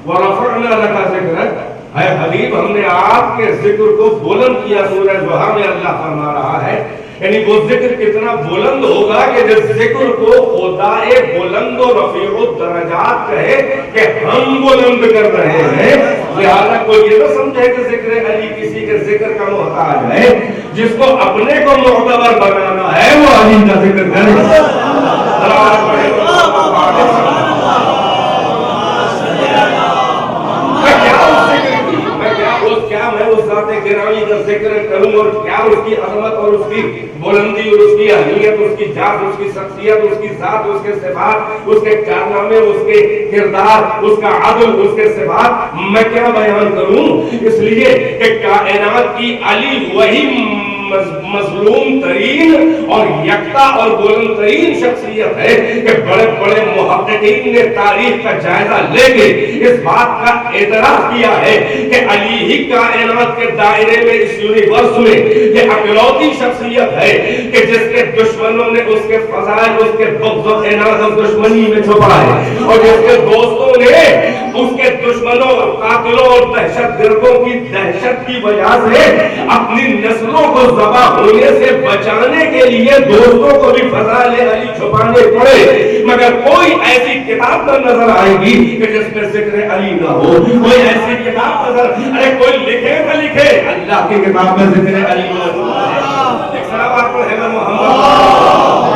وَرَفَعْنَا لَكَ ذِكْرَكَ، اے حبیب ہم نے آپ کے ذکر کو بلند کیا. سورہ ضحیٰ میں اللہ فرما رہا ہے یعنی وہ ذکر کتنا بلند ہوگا کہ جس ذکر کو خدا بلند و رفیع الدرجات کہے کہ ہم بلند کر رہے ہیں. لہذا کوئی یہ نہ سمجھے کہ ذکر علی کسی کے ذکر کا محتاج ہے. جس کو اپنے کو معتبر بنانا ہے وہ علی کا ذکر کرے. گرامی کا ذکر کروں اور کیا اس کی عظمت اور اس کی بلندی اور اس کی اہمیت، اس کی ذات، اس کی شخصیت، اس کی ذات، اس کے صفات، اس کے کارنامے، اس کے کردار، اس کا عدل، اس کے صفات میں کیا بیان کروں. اس لیے کہ کائنات کی علی وہی مظلوم ترین اور یکتا اور بلند ترین شخصیت ہے کہ بڑے بڑے محققین نے تاریخ کا جائزہ لے کے اس بات کا اعتراف کیا ہے کہ علی ہی کائنات کے دائرے میں اس یونیورس میں یہ اکلوتی شخصیت ہے کہ جس کے دشمنوں نے اس کے فضائل، اس کے بغض و عناد اور دشمنی میں چھپائے، اور جس کے دوستوں نے اس کے دشمنوں، قاتلوں اور دہشت گردوں کی دہشت کی وجہ سے اپنی نسلوں کو ذبح ہونے سے بچانے کے لیے دوستوں کو بھی فضائل علی چھپانے پڑے. مگر کوئی ایسی کتاب نہ نظر آئے گی کہ جس میں ذکر علی نہ ہو. کوئی ایسی کتاب نظر، ارے کوئی لکھے نہ لکھے، اللہ کی کتاب میں ذکر علی موجود ہے. ایک صلوات پڑھے نا محمد.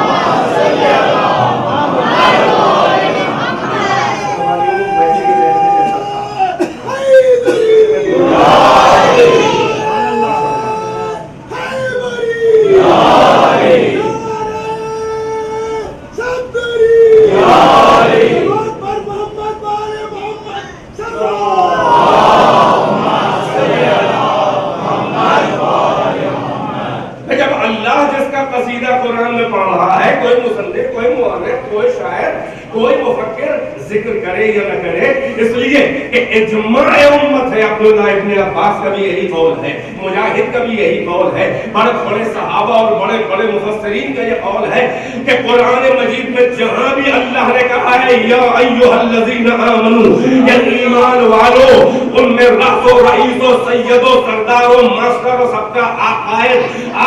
ذکر کرے یا نہ کرے، اس لیے کہ اجماع امت ہے. عبداللہ ابن عباس کا بھی یہی قول ہے، مجاہد کا بھی یہی قول ہے، بڑے بڑے صحابہ اور بڑے بڑے مفسرین کا یہ قول ہے کہ قرآن مجید میں جہاں بھی اللہ نے کہا ہے یا ایھا الذین آمنوا، یا ایمان والو، ان میں رأس و رئیس و سید و سردار و ماسٹر و سب کا عقائد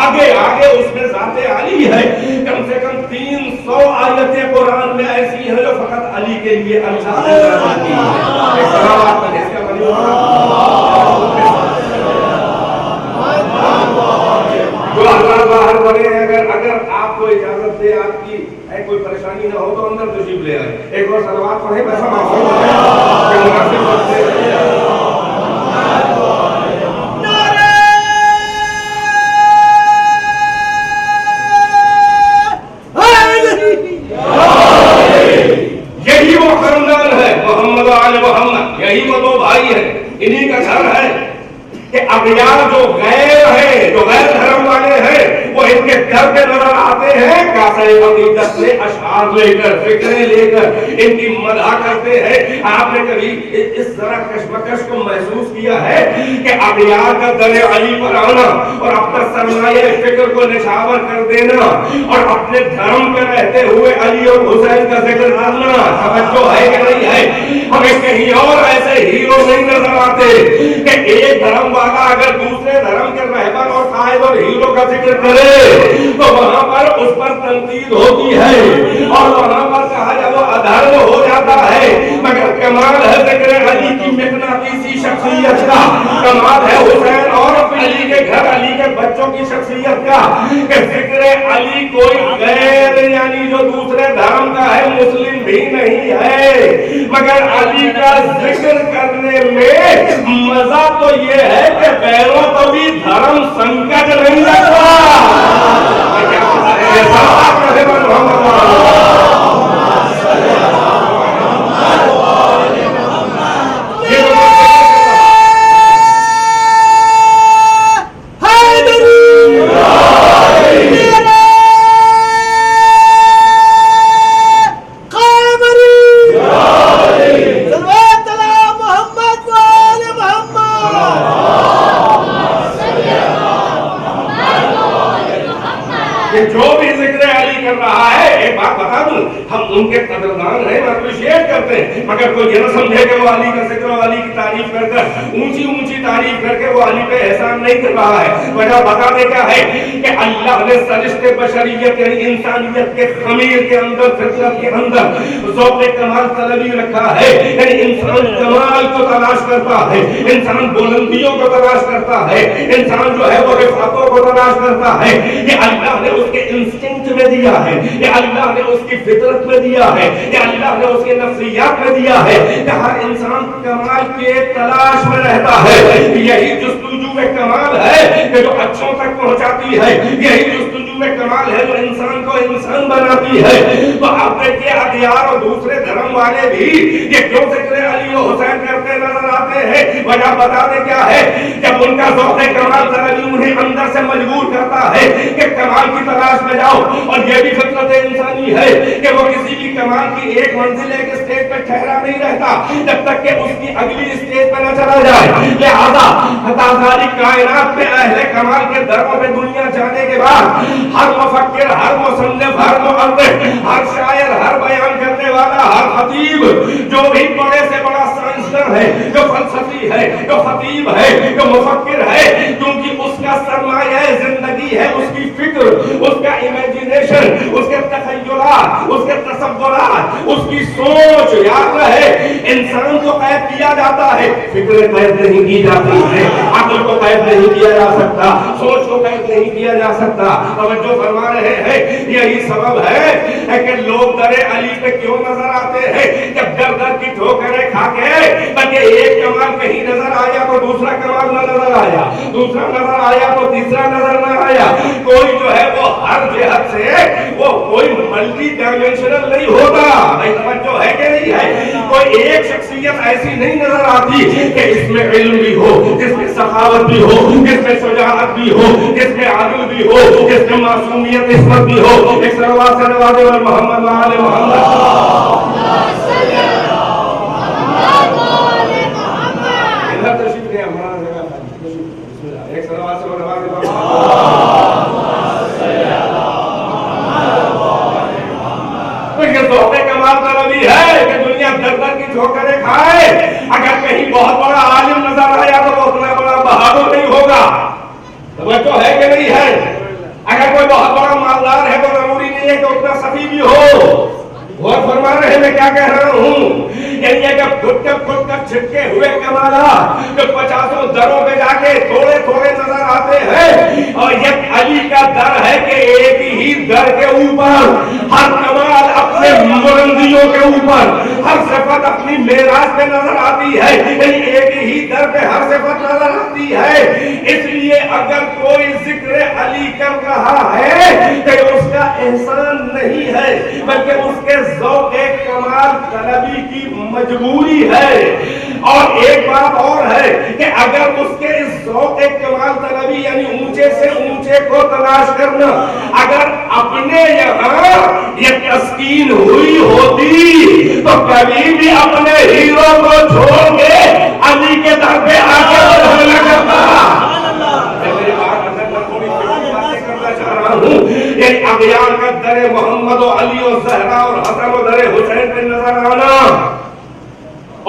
آگے آگے اس میں ذات علی ہے. کم سے کم 300 آیتیں قرآن میں ایسی ہیں جو فقط علی کے لیے اللہ نے نازل کی ہے. جو اللہ باہر بنے ہیں، اگر آپ کو اجازت دے، آپ کی کوئی پریشانی نہ ہو تو اندر تشریف لے آئے. ایک اور صلوات پڑھیں. ایسا معصوم ہے کہ مناسب وقت سے انہی کا گھر ہے کہ اغیار جو غیر ہیں، جو غیر دھرم والے ہیں، وہ ان کے گھر کے نظر آتے ہیں. کاسے عقیدت میں اشعار لے کر، فکریں لے کر ان کی مدح کرتے ہیں. آپ نے کبھی اس طرح کشمکش کو محسوس کیا ہے کہ اغیار کا در علی پر آنا اور اپنا سرمایہ فکر کو نچھاور کر دینا اور اپنے دھرم پہ رہتے ہوئے علی اور حسین کا ذکر کرنا؟ توجہ ہے کہ نہیں ہے؟ ہمیں کہیں اور ایسے ہیرو نہیں نظر آتے کہ ایک دھرم والا اگر دوسرے دھرم کے رہبر اور قائد اور ہیرو کا ذکر کرے تو وہاں پر اس پر تنقید ہوتی ہے اور وہاں پر کہا جب وہ ادھرم ہو جاتا ہے. مگر کمال ہے ذکر علی کی مقناطیسی شخصیت کا، کمال ہے حسین اور علی کے گھر، علی کے بچوں کی شخصیت کا کہ ذکر علی کوئی غیر یعنی جو دوسرے دھرم کا ہے، مسلم بھی نہیں ہے، مگر علی کا ذکر کرنے میں مزہ تو یہ ہے کہ غیروں کو بھی دھرم سنکٹ نہیں لگتا. جو بھی ذکر علی کر رہا ہے، ایک بات بتا دوں مگر کوئی یہ نہ سمجھے کہ وہ علی کا ذکر و علی کی تعریف کر کر اونچی اونچی تعریف کر کے وہ علی پہ احسان نہیں کر رہا ہے. وجہ بتا دے کیا ہے کہ اللہ نے سرشت بشریت یعنی انسانیت کے خمیر کے اندر فطرت کے اندر ذوق کمال طلبی رکھا ہے. یعنی انسان کمال کو تلاش کرتا ہے, انسان بلندیوں کو تلاش کرتا ہے, انسان جو ہے وہ رفعتوں کو تلاش کرتا ہے. یہ اللہ نے اس کے انسٹنکٹ میں دیا ہے, یہ اللہ نے اس کی فطرت میں دیا ہے, یہ اللہ نے اس کے نفسیات میں دیا ہے کہ ہر انسان کمال کے تلاش میں رہتا ہے. یہی جستجو کمال ہے کہ جو اچھوں تک پہنچاتی ہے, یہی جستجو کمال ہے جو انسان کو انسان بناتی ہے. تو آپ دیکھیے اغیار اور دوسرے دھرم والے بھی یہ کیوں ذکر علی و حسین کرتے نظر آتے ہیں. وجہ بتا دے کیا ہے, جب ان کا ذوق کمال طلبی انہیں اندر سے مجبور کرتا ہے کہ کمال کی تلاش میں جاؤ, اور یہ بھی فطرت انسانی ہے کہ وہ کسی بھی کمال کی ایک منزل ایک اسٹیج پہ ٹھہرا نہیں رہتا جب تک کہ اس کی اگلی اسٹیج پہ نہ چلا جائے. لہذا ساری کائنات میں اہل کمال کے دروں پہ دنیا جانے کے بعد ہر مفکر, ہر مصنف, ہر مؤرخ, ہر شاعر, ہر بیان کرنے والا, ہر خطیب, جو بھی بڑے سے بڑا سائنسدان ہے, جو فلسفی ہے, جو خطیب ہے, جو مفکر ہے, کیونکہ اس کا سرمایہ زندگی ہے اس کی فکر, اس کا امیجنیشن, اس کے تخیلات, اس کے تصورات, اس کی سوچ. یاد رہے انسان کو قید کیا جاتا ہے, فکر قید نہیں کی جاتی ہے, عقل کو قید نہیں کیا جا سکتا, سوچ کو قید نہیں کیا جا سکتا. توجہ فرما رہے ہیں, یہی سبب ہے کہ لوگ در علی پہ کیوں نظر آتے ہیں. جب در در کی ٹھوکریں کھا کے بلکہ ایک کمال کہیں نظر آیا تو دوسرا کمال نہ نظر آیا, دوسرا نظر آیا تو تیسرا نظر نہ آیا. کوئی جو ہے وہ ہر جہت سے وہ کوئی ملٹی ڈائمینشنل نہیں ہوتا. بھائی توجہ ہے کہ نہیں ہے, کوئی ایک شخصیت ایسی نہیں نظر آتی کہ اس میں علم بھی ہو, جس میں سخاوت بھی ہو, جس میں شجاعت بھی ہو, جس میں عدل بھی ہو, جس میں معصومیت عصمت بھی ہو. ایک صلوات سے نوازے اور محمد وآل محمد. ادھر تشریف لے ہمارا جگہ. بسم اللہ. ایک صلوات سے نوازے محمد. ذوق کمال طلبی ہے کہ دنیا در در کی ٹھوکریں کھائے. اگر کہیں بہت بڑا عالم نظر آیا تو وہ اتنا بڑا بہادر نہیں ہوگا. توجہ ہے کہ نہیں ہے. اگر کوئی بہت بڑا مالدار ہے تو ضروری نہیں ہے کہ اتنا سخی بھی ہو. غور فرما رہے میں کیا کہہ رہا ہوں. یعنی کہ خود کر چھٹکے ہوئے کمالات جو 50 دروں پہ جا کے تھوڑے تھوڑے نظر آتے ہیں, اور یہ علی کا در ہے کہ ایک ہی در کے اوپر ہر کمال اپنے بلندیوں کے اوپر, ہر صفت اپنی معراج پہ نظر آتی ہے. یعنی ایک ہی در پہ ہر صفت نظر آتی ہے. اس لیے اگر کوئی ذکر علی کر رہا ہے کہ اس کا احسان نہیں ہے بلکہ اس کے ذوق کمال طلبی کی مجبوری ہے. اور ایک بات اور ہے کہ اگر اس کے اس ذوق کمال طلبی یعنی اونچے سے اونچے کو تلاش کرنا اگر اپنے یہاں یہ تسکین ہوئی ہوتی تو کبھی بھی اپنے ہیرو کو چھوڑ کے علی کے در پہ آ کے بڑھنا کرتا. یہ اغیار کا در محمد و علی و زہرا اور حسن و در حسین پہ نظر آنا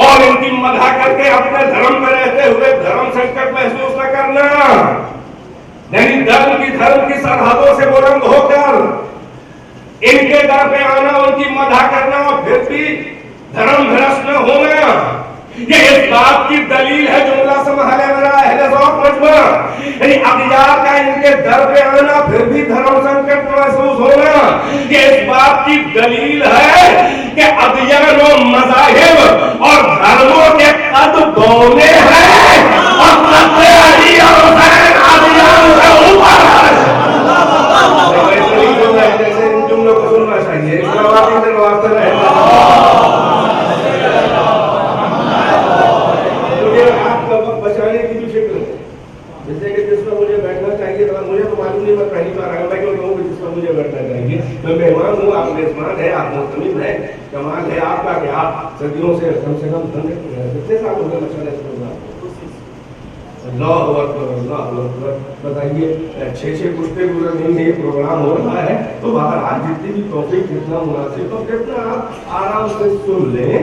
اور ان کی مدح کر کے اپنے دھرم میں رہتے ہوئے دھرم سنکٹ محسوس نہ کرنا, یعنی دھرم کی سرحدوں سے بلند ہو کر ان کے در پہ آنا, ان کی مدح کرنا اور پھر بھی دھرم بھرشٹ نہ ہونا. یہ اس بات کی دلیل ہے جملہ سنبھالے میرا اہل ذوق مجمع, یعنی اغیار کا ان کے در پہ آنا پھر بھی دھرم سنکٹ محسوس ہونا. یہ اس بات کی دلیل ہے کہ ادیان و مذاہب اور دھرموں کے قد بونے ہیں اور قد علی اور حسین ادیان سے اوپر ہے. جیسے ان جملوں کو سننا چاہیے, اس روایت سے واسطہ رہتا بچانے کی بھی فکر ہے. جیسے کہ جس میں مجھے بیٹھنا چاہیے مجھے تو معلوم نہیں, میں پہلی بار آیا, میں کیوں کہوں کہ جس میں مجھے بیٹھنا چاہیے. میں مہمان ہوں, آپ میزبان ہے, آپ معتمد ہیں. کمال ہے آپ کا کہ آپ صدیوں سے کم 15 کتنے سال ہو گئے ماشاءاللہ اس پروگرام کو. اللہ اکبر اللہ اکبر. بتائیے 6 کشتے گزر نہیں ہے پروگرام ہو رہا ہے تو باہر آج جتنی بھی ٹاپک کتنا مناسب تو کتنا آپ آرام سے سن لیں,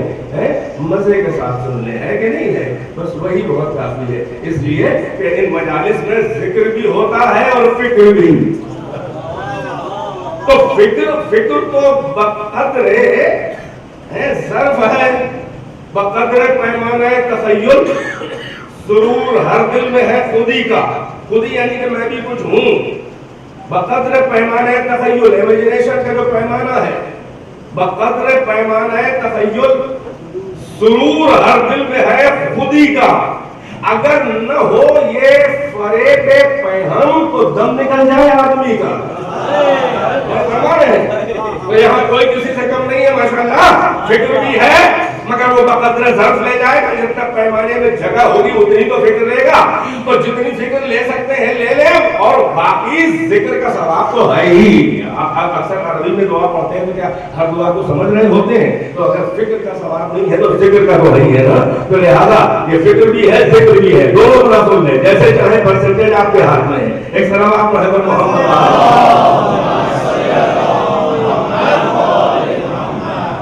مزے کے ساتھ سن لیں, ہے کہ نہیں ہے؟ بس وہی بہت کافی ہے. اس لیے کہ ان مجالس میں ذکر بھی ہوتا ہے اور فکر بھی. تو فکر تو بقدر ظرف ہے, بقدر پیمانہ تخیل. سرور ہر دل میں ہے خودی کا, خودی یعنی کہ میں بھی کچھ ہوں. بقدر پیمانہ تخیل, امیجنیشن کا جو پیمانہ ہے, بقدر پیمانہ تخیل سرور ہر دل میں ہے خودی کا. اگر نہ ہو یہ فریب پیہم تو دم نکل جائے آدمی کا. تو یہاں کوئی کسی سے کم نہیں ہے ماشاءاللہ. فکر بھی ہے مگر وہ بقدر ظرف لے جائے گا. جب تک پیمانے میں جگہ ہوگی اتنی تو فکر لے گا. تو جتنی فکر لے سکتے ہیں لے لیں, اور باقی ذکر کا ثواب تو ہے ہی. آپ اکثر عربی میں دعا پڑھتے ہیں تو کیا ہر دعا کو سمجھ رہے ہوتے ہیں؟ تو اگر فکر کا ثواب نہیں ہے تو ذکر کا تو نہیں ہے نا. تو لہٰذا یہ فکر بھی ہے ذکر بھی ہے, دونوں طرح سن لیں, جیسے چاہے پرسنٹیج آپ کے ہاتھ میں ہے. ایک سلام آپ محمد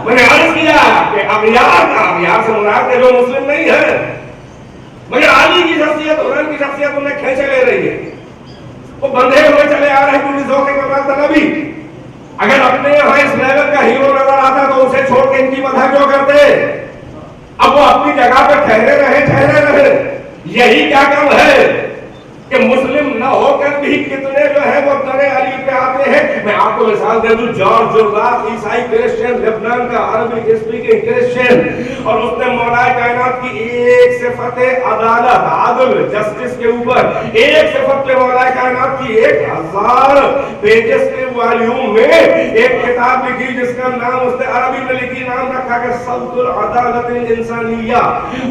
میں نے عرض کیا کہ اغیار سے مراد ہے جو مسلم نہیں ہے, مگر علی کی شخصیت, حسین کی شخصیت انہیں کھینچے لے رہی ہے. وہ بندھے ہوئے چلے آ رہے ہیں کیونکہ ذوق کمال طلبی. اگر اپنے یہاں اس لیول کا ہیرو نظر آتا تو اسے چھوڑ کے ان کی مدح کیوں کرتے؟ اب وہ اپنی جگہ پہ ٹھہرے رہے. یہی کیا کم ہے کہ مسلم نہ ہو کر بھی کتنے جو ہے وہ در علی پہ آتے ہیں. میں آپ کو مثال دے دوں, جارج جرراق, عیسائی کرسچن, لبنان کا عربی اسپیکنگ کرسچن, اور اس نے مولا کائنات کی ایک صفت عدالت, عدل, جسٹس کے اوپر ایک صفت پہ مولا کائنات کی 1000 پیجز کے والیوم میں ایک کتاب لکھی جس کا نام اس نے عربی میں لکھی, نام رکھا کہ صوت العدالت الانسانیہ.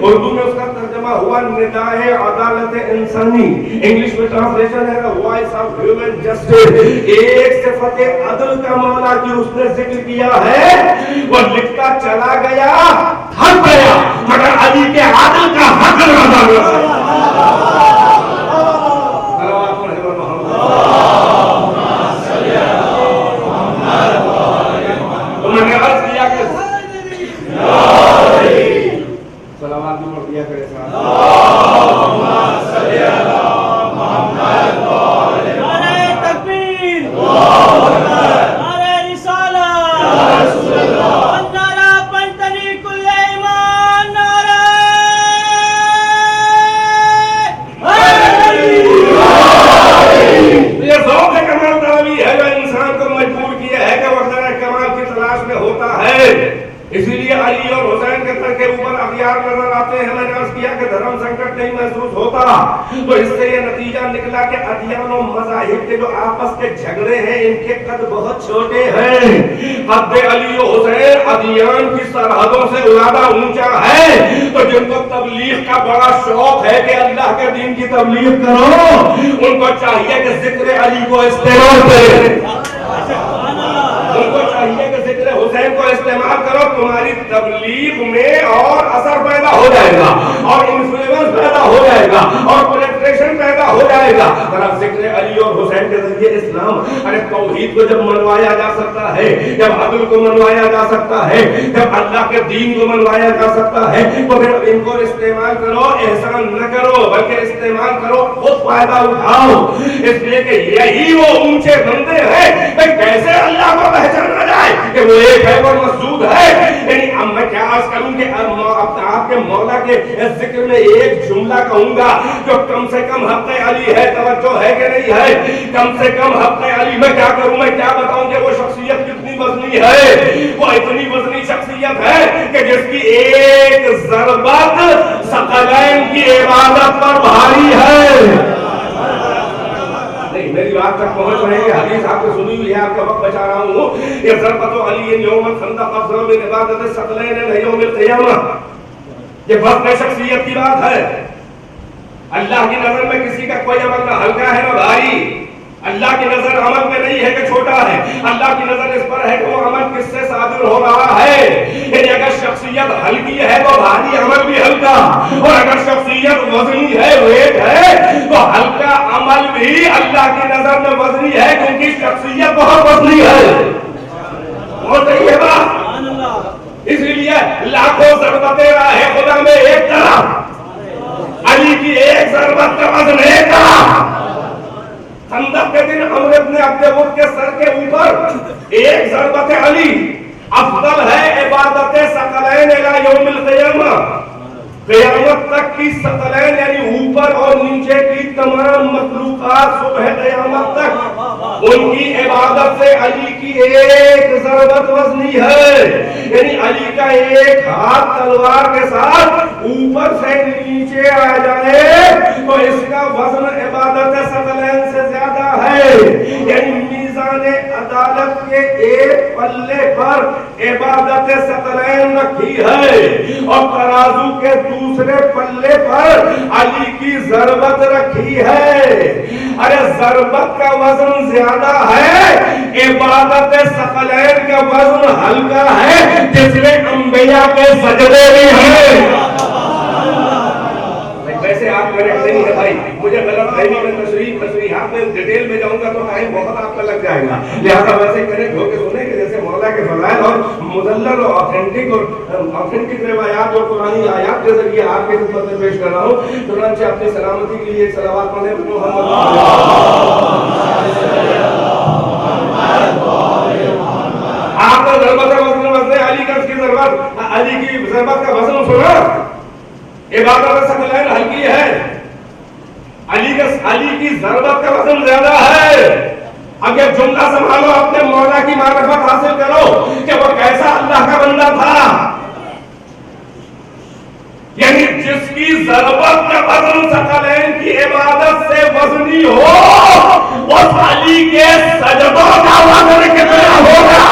اردو میں اس کا ترجمہ ہوا ندائے عدالت انسانی. انگلش میں ٹرانسلیشن ہے وائس آف ہیومن جسٹس. ایک صفت عدل کا مولا جو اس نے ذکر کیا ہے وہ لکھتا چلا گیا, تھک گیا, مگر علی کے عدل کا حق ادا ہوا. تو میں نے عرض کیا کہ صلوات بھی پڑھ دیا کرے تو اس سے یہ نتیجہ نکلا کہ ادیان و مذاہب کے جو آپس کے جھگڑے ہیں ان کے قد بہت چھوٹے ہیں. قد علی و حسین ادیان کی سرحدوں سے زیادہ اونچا ہے. تو جن کو تبلیغ کا بڑا شوق ہے کہ اللہ کے دین کی تبلیغ کرو, ان کو چاہیے کہ ذکر علی کو استعمال کریں, ان کو چاہیے کہ ذکر حسین کو استعمال کرو. تمہاری تبلیغ میں اور اثر پیدا ہو جائے گا, اور انفلوئنس پیدا ہو جائے گا, اور پینیٹریشن پیدا ہو جائے گا. ذرا ذکر علی اور حسین کے ذریعے اسلام, ارے توحید کو جب منوایا جا سکتا ہے, جب عدل کو منوایا جا سکتا ہے, جب اللہ کے دین کو منوایا جا سکتا ہے, تو پھر ان کو استعمال کرو, احسان نہ کرو بلکہ استعمال کرو, خود فائدہ اٹھاؤ. اس لیے کہ یہی وہ اونچے بندے ہیں کہ کیسے اللہ کو پہچانا جائے کہ وہ ایک ہے اور مسجود ہے. یعنی اب میں کیا عرض کروں کہ آپ کے مولا کے ذکر میں ایک جملہ کہوں گا جو کم سے کم حق علی ہے. توجہ ہے کہ نہیں ہے؟ کم سے کم حق علی. میں کیا کروں, میں کیا بتاؤں کہ وہ شخصیت کتنی وزنی ہے. وہ اتنی وزنی شخصیت ہے کہ جس کی ایک ضربت ثقلین کی عبادت پر بھاری ہے. میری بات تک پہنچ رہے ہیں, حدیث آپ کو سنی ہوئی ہے, آپ کا وقت بچا رہا ہوں. یہ ضربت علی یوم الخندق افضل من عبادت الثقلین یوم القیامہ. یہ وزن شخصیت کی بات ہے. اللہ کی نظر میں کسی کا کوئی عمل نہ ہلکا ہے نہ بھاری. اللہ کی نظر عمل میں نہیں ہے کہ چھوٹا ہے، اللہ کی نظر اس پر ہے کہ وہ عمل کس سے صادر ہو رہا ہے. یعنی اگر شخصیت ہلکی ہے تو بھاری عمل بھی ہلکا، اور اگر شخصیت وزنی ہے، ویٹ ہے، تو ہلکا عمل بھی اللہ کی نظر میں وزنی ہے، کیونکہ شخصیت بہت وزنی ہے. اور صحیح ہے بات. اس لیے لاکھوں ضربتیں راہ خدا میں ایک طرف، علی کی ایک ضربت کا وزن ایک طرف. خندق کے دن عمرو بن عبد ود کے سر کے اوپر ایک ضربت علی افضل ہے عبادت ثقلین الی یوم القیامہ. قیامت تک کی ثقلین یعنی اوپر اور نیچے کی تمام مخلوقات صبح قیامت تک ان کی عبادت سے علی کی ایک ضربت وزنی ہے. یعنی علی کا ایک ہاتھ تلوار کے ساتھ اوپر سے نیچے آ جائے تو اس کا وزن عبادت ثقلین سے زیادہ ہے. یعنی میزان عدالت کے ایک پلے پر عبادت ثقلین رکھی ہے اور ترازو کے دوسرے پلے پر علی کی ضربت رکھی ہے. ارے ضربت کا وزن زیادہ ہے، عبادت ثقلین کا وزن ہلکا ہے، جس میں انبیاء کے سجدے بھی ہیں. ویسے آپ میرے نہیں ہے بھائی، مجھے غلط فہمی میں تشریحات میں ڈیٹیل میں جاؤں گا تو ٹائم بہت آپ کا لگ جائے گا. لہذا ویسے کریں جو کہ سنیں کہ جیسے مولا کے فضائل اور مدلل اور آتھینٹک روایات اور قرآنی آیات کے ذریعے آپ کے خدمت میں پیش کر رہا ہوں. چنانچہ اپنی سلامتی کے لیے ایک صلوات پڑھیں آپ نے ضربت وزن علی کا اس کی ضربت علی کی ضربت کا وزن سنا. عبادت ثقلین ہلکی ہے، علی کی ضربت کا وزن زیادہ ہے. اب یہ جملہ سنبھالو، اپنے مولا کی معرفت حاصل کرو کہ وہ کیسا اللہ کا بندہ تھا. یعنی جس کی ضربت کا وزن ثقلین کی عبادت سے وزنی ہو، اس علی کے سجدوں کا وزن کتنا ہوگا.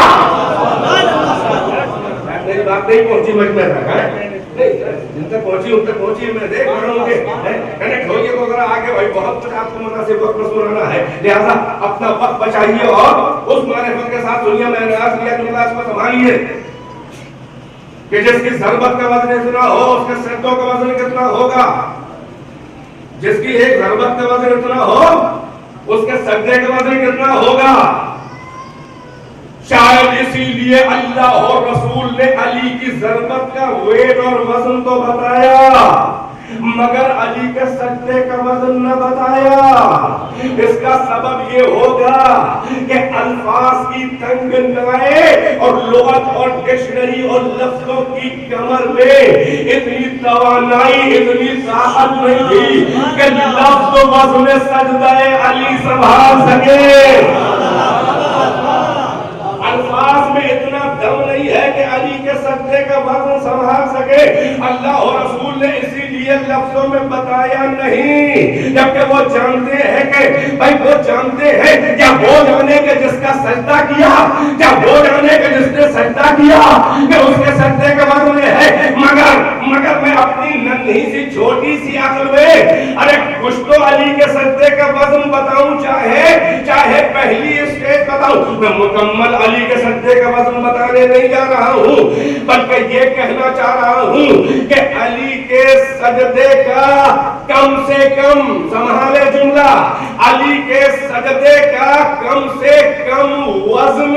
میری بات نہیں پہنچی مجمع تک، جن تک پہنچی ان تک پہنچی. میں دیکھ رہا ہوں کہ کنیکٹ ہوئیے تو ذرا آگے بھائی بہت کچھ آپ کو مناسب وقت میں سنانا ہے. لہذا اپنا وقت بچائیے اور اس معرفت کے ساتھ دنیا میں انداز لیا جملہ اس کو سنبھالیے کہ جس کی ضربت کا وزن اتنا ہو اس کے سجدوں کا وزن کتنا ہوگا. جس کی ایک ضربت کا وزن اتنا ہو اس کے سجدے کا وزن کتنا ہوگا. شاید اسی لیے اللہ اور رسول نے علی کی ضربت کا ویٹ اور وزن تو بتایا مگر علی کے سجدے کا وزن نہ بتایا. اس کا سبب یہ ہوگا کہ الفاظ کی تنگ نگاہیں اور لغت اور ڈکشنری اور لفظوں کی کمر میں اتنی توانائی، اتنی طاقت نہیں تھی کہ لفظ و وزن سجدہ علی سنبھال سکے. الفاظ میں اتنا دم نہیں ہے کہ علی کے سجدے کا وزن سنبھال سکے. اللہ اور رسول نے اسی لیے لفظوں میں بتایا نہیں، جبکہ وہ جانتے ہیں کہ بھائی وہ جانتے ہیں کیا وہ جانے کہ جس کا سجدہ کیا، کیا وہ جانے کہ جس نے سجدہ کیا کہ اس کے سجدے کا وزن ہے. مگر میں اپنی ننھی سی چھوٹی سی عقل میں ارے کچھ تو علی کے سجدے کا وزن بتاؤں، چاہے پہلی اسٹیج بتاؤں. میں مکمل علی کے سجدے کا وزن بتانے نہیں جا رہا ہوں، بلکہ یہ کہنا چاہ رہا ہوں کہ علی کے سجدے کا کم سے کم، سنبھالے جملہ، علی کے سجدے کا کم سے کم وزن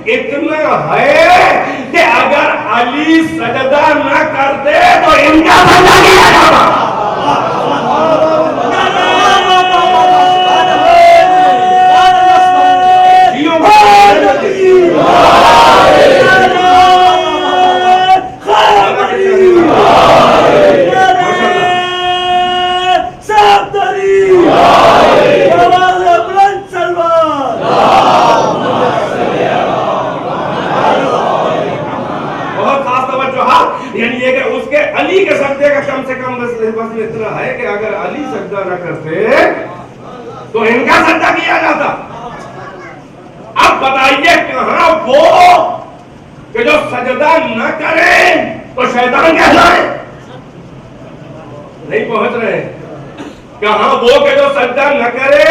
اتنا ہے کہ اگر علی سجدہ نہ کرتے تو ان کا سجدہ کیا جاتا. یعنی یہ کہ اس کے علی کے سجدے کا کم سے کم وزن اتنا ہے کہ اگر علی سجدہ نہ کرتے تو ان کا سجدہ کیا جاتا. اب بتائیے کہاں وہ کہ جو سجدہ نہ کرے تو شیطان کہلائے. نہیں پہنچ رہے. کہاں وہ کہ جو سجدہ نہ کرے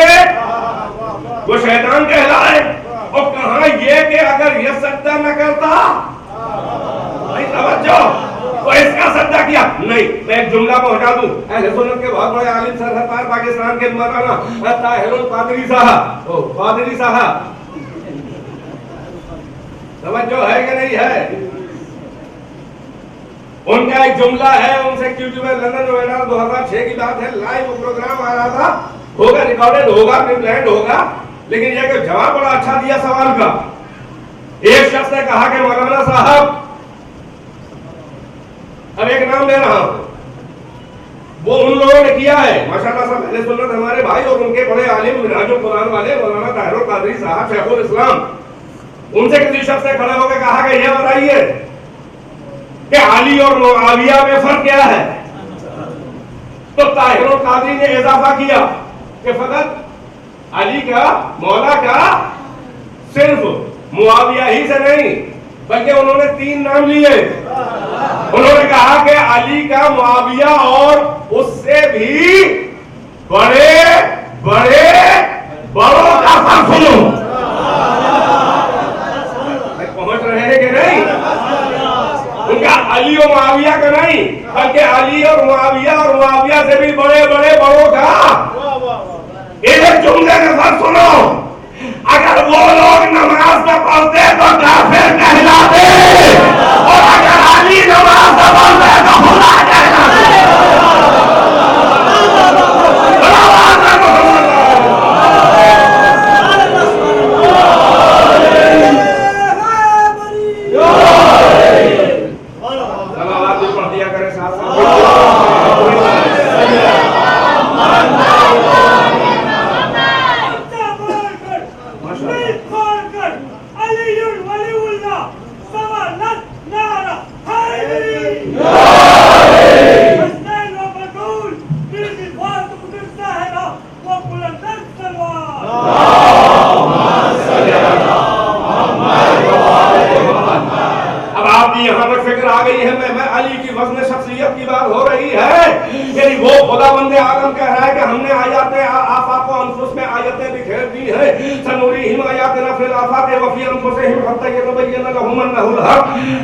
وہ شیطان کہلائے. اور کہاں یہ کہ اگر یہ سجدہ نہ کرتا, نہیں توجہ, تو اس کا سجدہ کیا نہیں. میں ایک جملہ پہنچا دوں, اہل سنت کے بہت بڑے عالم سرحد پاکستان کے مولانا طاہر القادری صاحب, قادری صاحب, توجہ ہے کہ نہیں ہے, ان کا ایک جملہ ہے, ان سے کیونکہ میں لندن نویڈا 2006 کی بات ہے, لائیو پروگرام آ رہا تھا, ہوگا ریکارڈڈ ہوگا, پلینڈ ہوگا, لیکن یہ کہ جواب بڑا اچھا دیا سوال کا. ایک شخص نے کہا کہ مولانا صاحب, اب ایک نام لے رہا ہوں, وہ ان لوگوں نے کیا ہے ماشاءاللہ سب اہل سنت ہمارے بھائی, اور ان کے بڑے عالم منہاج القرآن والے مولانا طاہر القادری صاحب شیخ الاسلام, ان سے کسی شخص نے کھڑے ہو کے کہا کہ یہ بتائیے کہ علی اور معاویہ میں فرق کیا ہے؟ تو طاہر القادری نے اضافہ کیا کہ فقط علی کا, مولا کا, صرف معاویہ ہی سے نہیں بلکہ انہوں نے 3 نام لیے. انہوں نے کہا کہ علی کا, معاویہ اور اس سے بھی بڑے بڑوں کا فرق سنو. پہنچ رہے ہیں کہ نہیں؟ ان کا علی و معاویہ کا نہیں بلکہ علی اور معاویہ سے بھی بڑے بڑوں کا. ایک جملے کا فرق سنو, اگر وہ لوگ نماز نہ پڑھتے تو کافر کہلاتے, اور اگر علی نماز نہ پڑھتے تو خدا کہلاتے.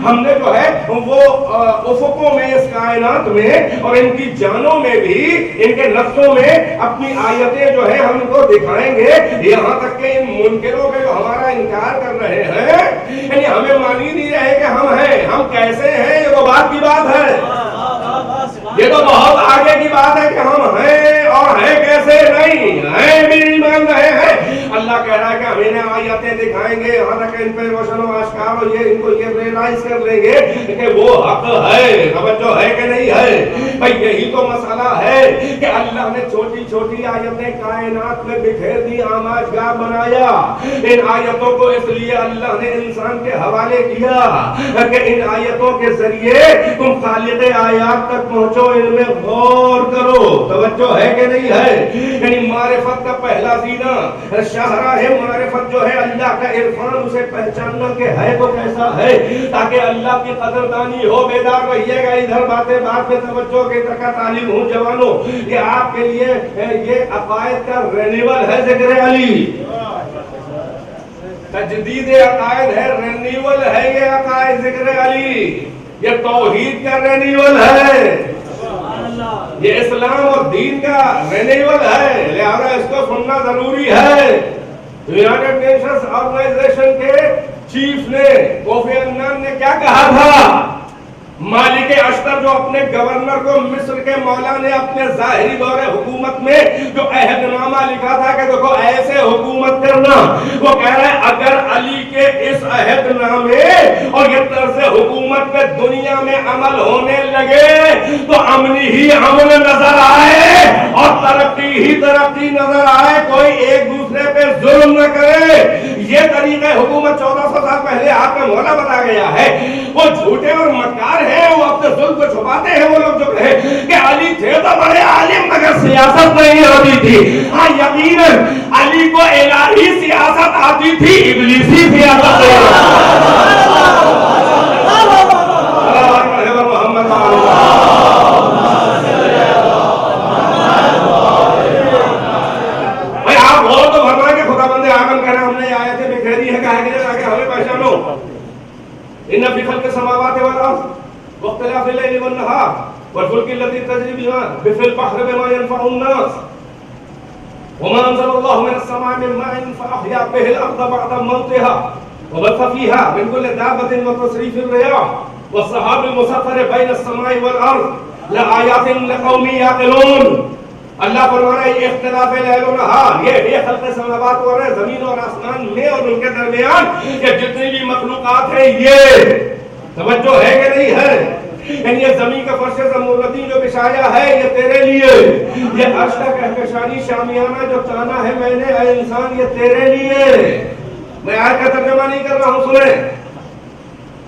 ہم نے جو ہے وہ افقوں میں, اس کائنات میں اور ان کی جانوں میں بھی, ان کے نفسوں میں اپنی آیتیں جو ہے ہم کو دکھائیں گے, یہاں تک کہ ان منکروں کے جو ہمارا انکار کر رہے ہیں, یعنی ہمیں مانی نہیں رہے کہ ہم ہیں, ہم کیسے ہیں, یہ تو بات کی بات ہے, یہ تو بہت آگے کی بات ہے کہ ہم ہیں اور ہیں کیسے نہیں ہیں بھی نہیں مان رہے ہیں. اللہ کہہ رہا ہے کہ ہم انہیں آیتیں دکھائیں گے, یہاں تک ان پہ روشن و آشکار, اور یہ ان کو یہ ریلائز کر لیں گے کہ وہ حق ہے. توجہ ہے کہ نہیں ہے بھائی؟ یہی تو مسئلہ ہے کہ اللہ نے چھوٹی چھوٹی آیتیں کائنات میں بکھیر دی, آماجگاہ بنایا. ان آیتوں کو اس لیے اللہ نے انسان کے حوالے کیا کہ ان آیتوں کے ذریعے تم خالق آیات تک پہنچو, ان میں غور کرو. توجہ ہے کہ نہیں ہے؟ یعنی معرفت کا پہلا زینہ, شاہراہ معرفت جو ہے اللہ کا عرفان, اسے پہچاننا کہ ہے تو کیسا ہے, تاکہ اللہ کی قدردانی ہو. بیدار رہیے گا, ادھر باتیں بات میں توجہ کی طرح تعلیم ہوں. جوانوں, یہ آپ کے لیے یہ عقائد کا رینیول ہے ذکر علی, تجدید عقائد ہے, رینیول ہے یہ عقائد ذکر علی, یہ توحید کا رینیول ہے, یہ اسلام اور دین کا رینیول ہے. لہذا اس کو سننا ضروری ہے. یونائیٹڈ نیشنز آرگنائزیشن کے چیف نے, کوفی عنان نے کیا کہا تھا؟ مالک اشتر جو اپنے گورنر کو مصر کے مولا نے اپنے ظاہری دور حکومت میں جو عہد نامہ لکھا تھا کہ دیکھو ایسے حکومت کرنا, وہ کہہ رہے ہیں اگر علی کے اس عہد نامے اور یہ طرز حکومت پہ دنیا میں عمل ہونے لگے تو امن ہی امن نظر آئے اور ترقی ہی ترقی نظر آئے, کوئی ایک دوسرے پہ ظلم نہ کرے. یہ طریقہ حکومت 1400 سال پہلے آپ کا مولا بتا گیا ہے. وہ جھوٹے اور مکار ہیں, وہ اپنے ظلم کو چھپاتے ہیں. وہ لوگ جو کہیں کہ علی تھے تو بڑے عالم مگر سیاست نہیں آتی تھی. ہاں یقیناً علی کو الہی سیاست آتی تھی, ابلیسی سیاست نہیں والفلك التي تجري في البحر بما ينفع الناس وما أنزل الله من السماء من ماء فأحيا به الأرض بعد موتها وبث فيها من كل دابة وتصريف الرياح والسحاب المسخر بين السماء والأرض لآيات لقوم يعقلون. اللہ فرما رہا ہے یہ اختلاف لیل و نہار، یہ خلق سماوات اور زمین اور آسمان میں اور ان کے درمیان یہ جتنی بھی مخلوقات ہیں، یہ توجہ ہے کہ نہیں ہے؟ یعنی یہ زمین کا فرش زمردی جو بچھایا ہے یہ تیرے لیے، یہ عرش کا کہکشانی شامیانہ جو تانا ہے میں نے اے انسان یہ تیرے لیے. میں آیت کا ترجمہ نہیں کر رہا ہوں، سنیں.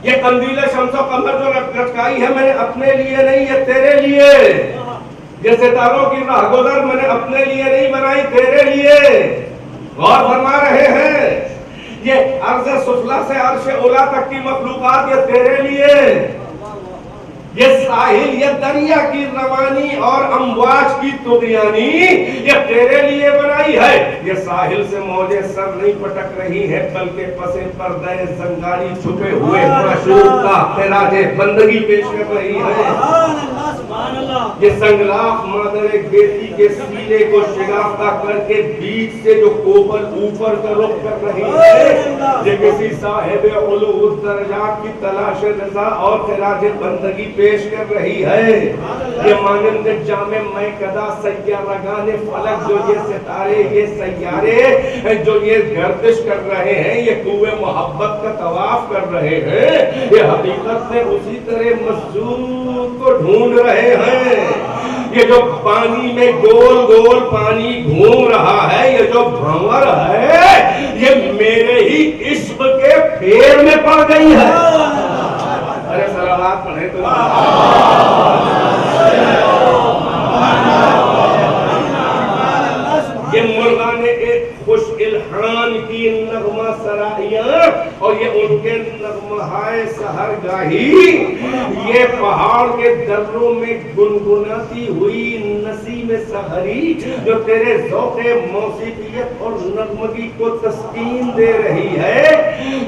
یہ قندیل شمس و قمر جو لٹکائی ہے میں نے اپنے لیے نہیں، یہ تیرے لیے. یہ ستاروں کی راہ گزر میں نے اپنے لیے نہیں بنائی، تیرے لیے. غور فرما رہے ہیں یہ عرض سفلا سے عرش اولا تک کی مخلوقات یہ تیرے لیے. یہ ساحل، یہ دریا کی روانی اور امواج کی طغیانی یہ تیرے لیے بنائی ہے. یہ ساحل سے موجیں سر نہیں پٹک رہی ہے بلکہ پسے پردہ زنگاری چھپے ہوئے معشوق کا خراج بندگی پیش کر رہی ہے. یہ سنگلاخ مادر بیٹی کے سینے کو شگافتہ کر کے بیچ سے جو کوپل اوپر کا رخ کر رہی ہے، یہ کسی صاحب علو درجات کی تلاش رضا اور خراج بندگی پیش کر رہی ہے. یہ مانند جامع میکدہ سیارگان فلک جو یہ ستارے یہ سیارے جو یہ گردش کر رہے ہیں، یہ کوئے محبت کا طواف کر رہے ہیں، یہ حقیقت میں اسی طرح مسجود کو ڈھونڈ رہے ہیں. یہ جو پانی میں گول گول پانی گھوم رہا ہے، یہ جو بھنور ہے یہ میرے ہی عشق کے پھیر میں پڑ گئی ہے. ارے صلوات پڑھے تو یہ مرغان ایک خوش الحان کی نغمہ سرائیاں اور یہ ان کے نغمہائے سحر گاہی، یہ پہاڑ کے دروں میں گنگناتی ہوئی نسیم سحری جو تیرے ذوق موسیقیت اور نغمگی کو تسکین دے رہی ہے.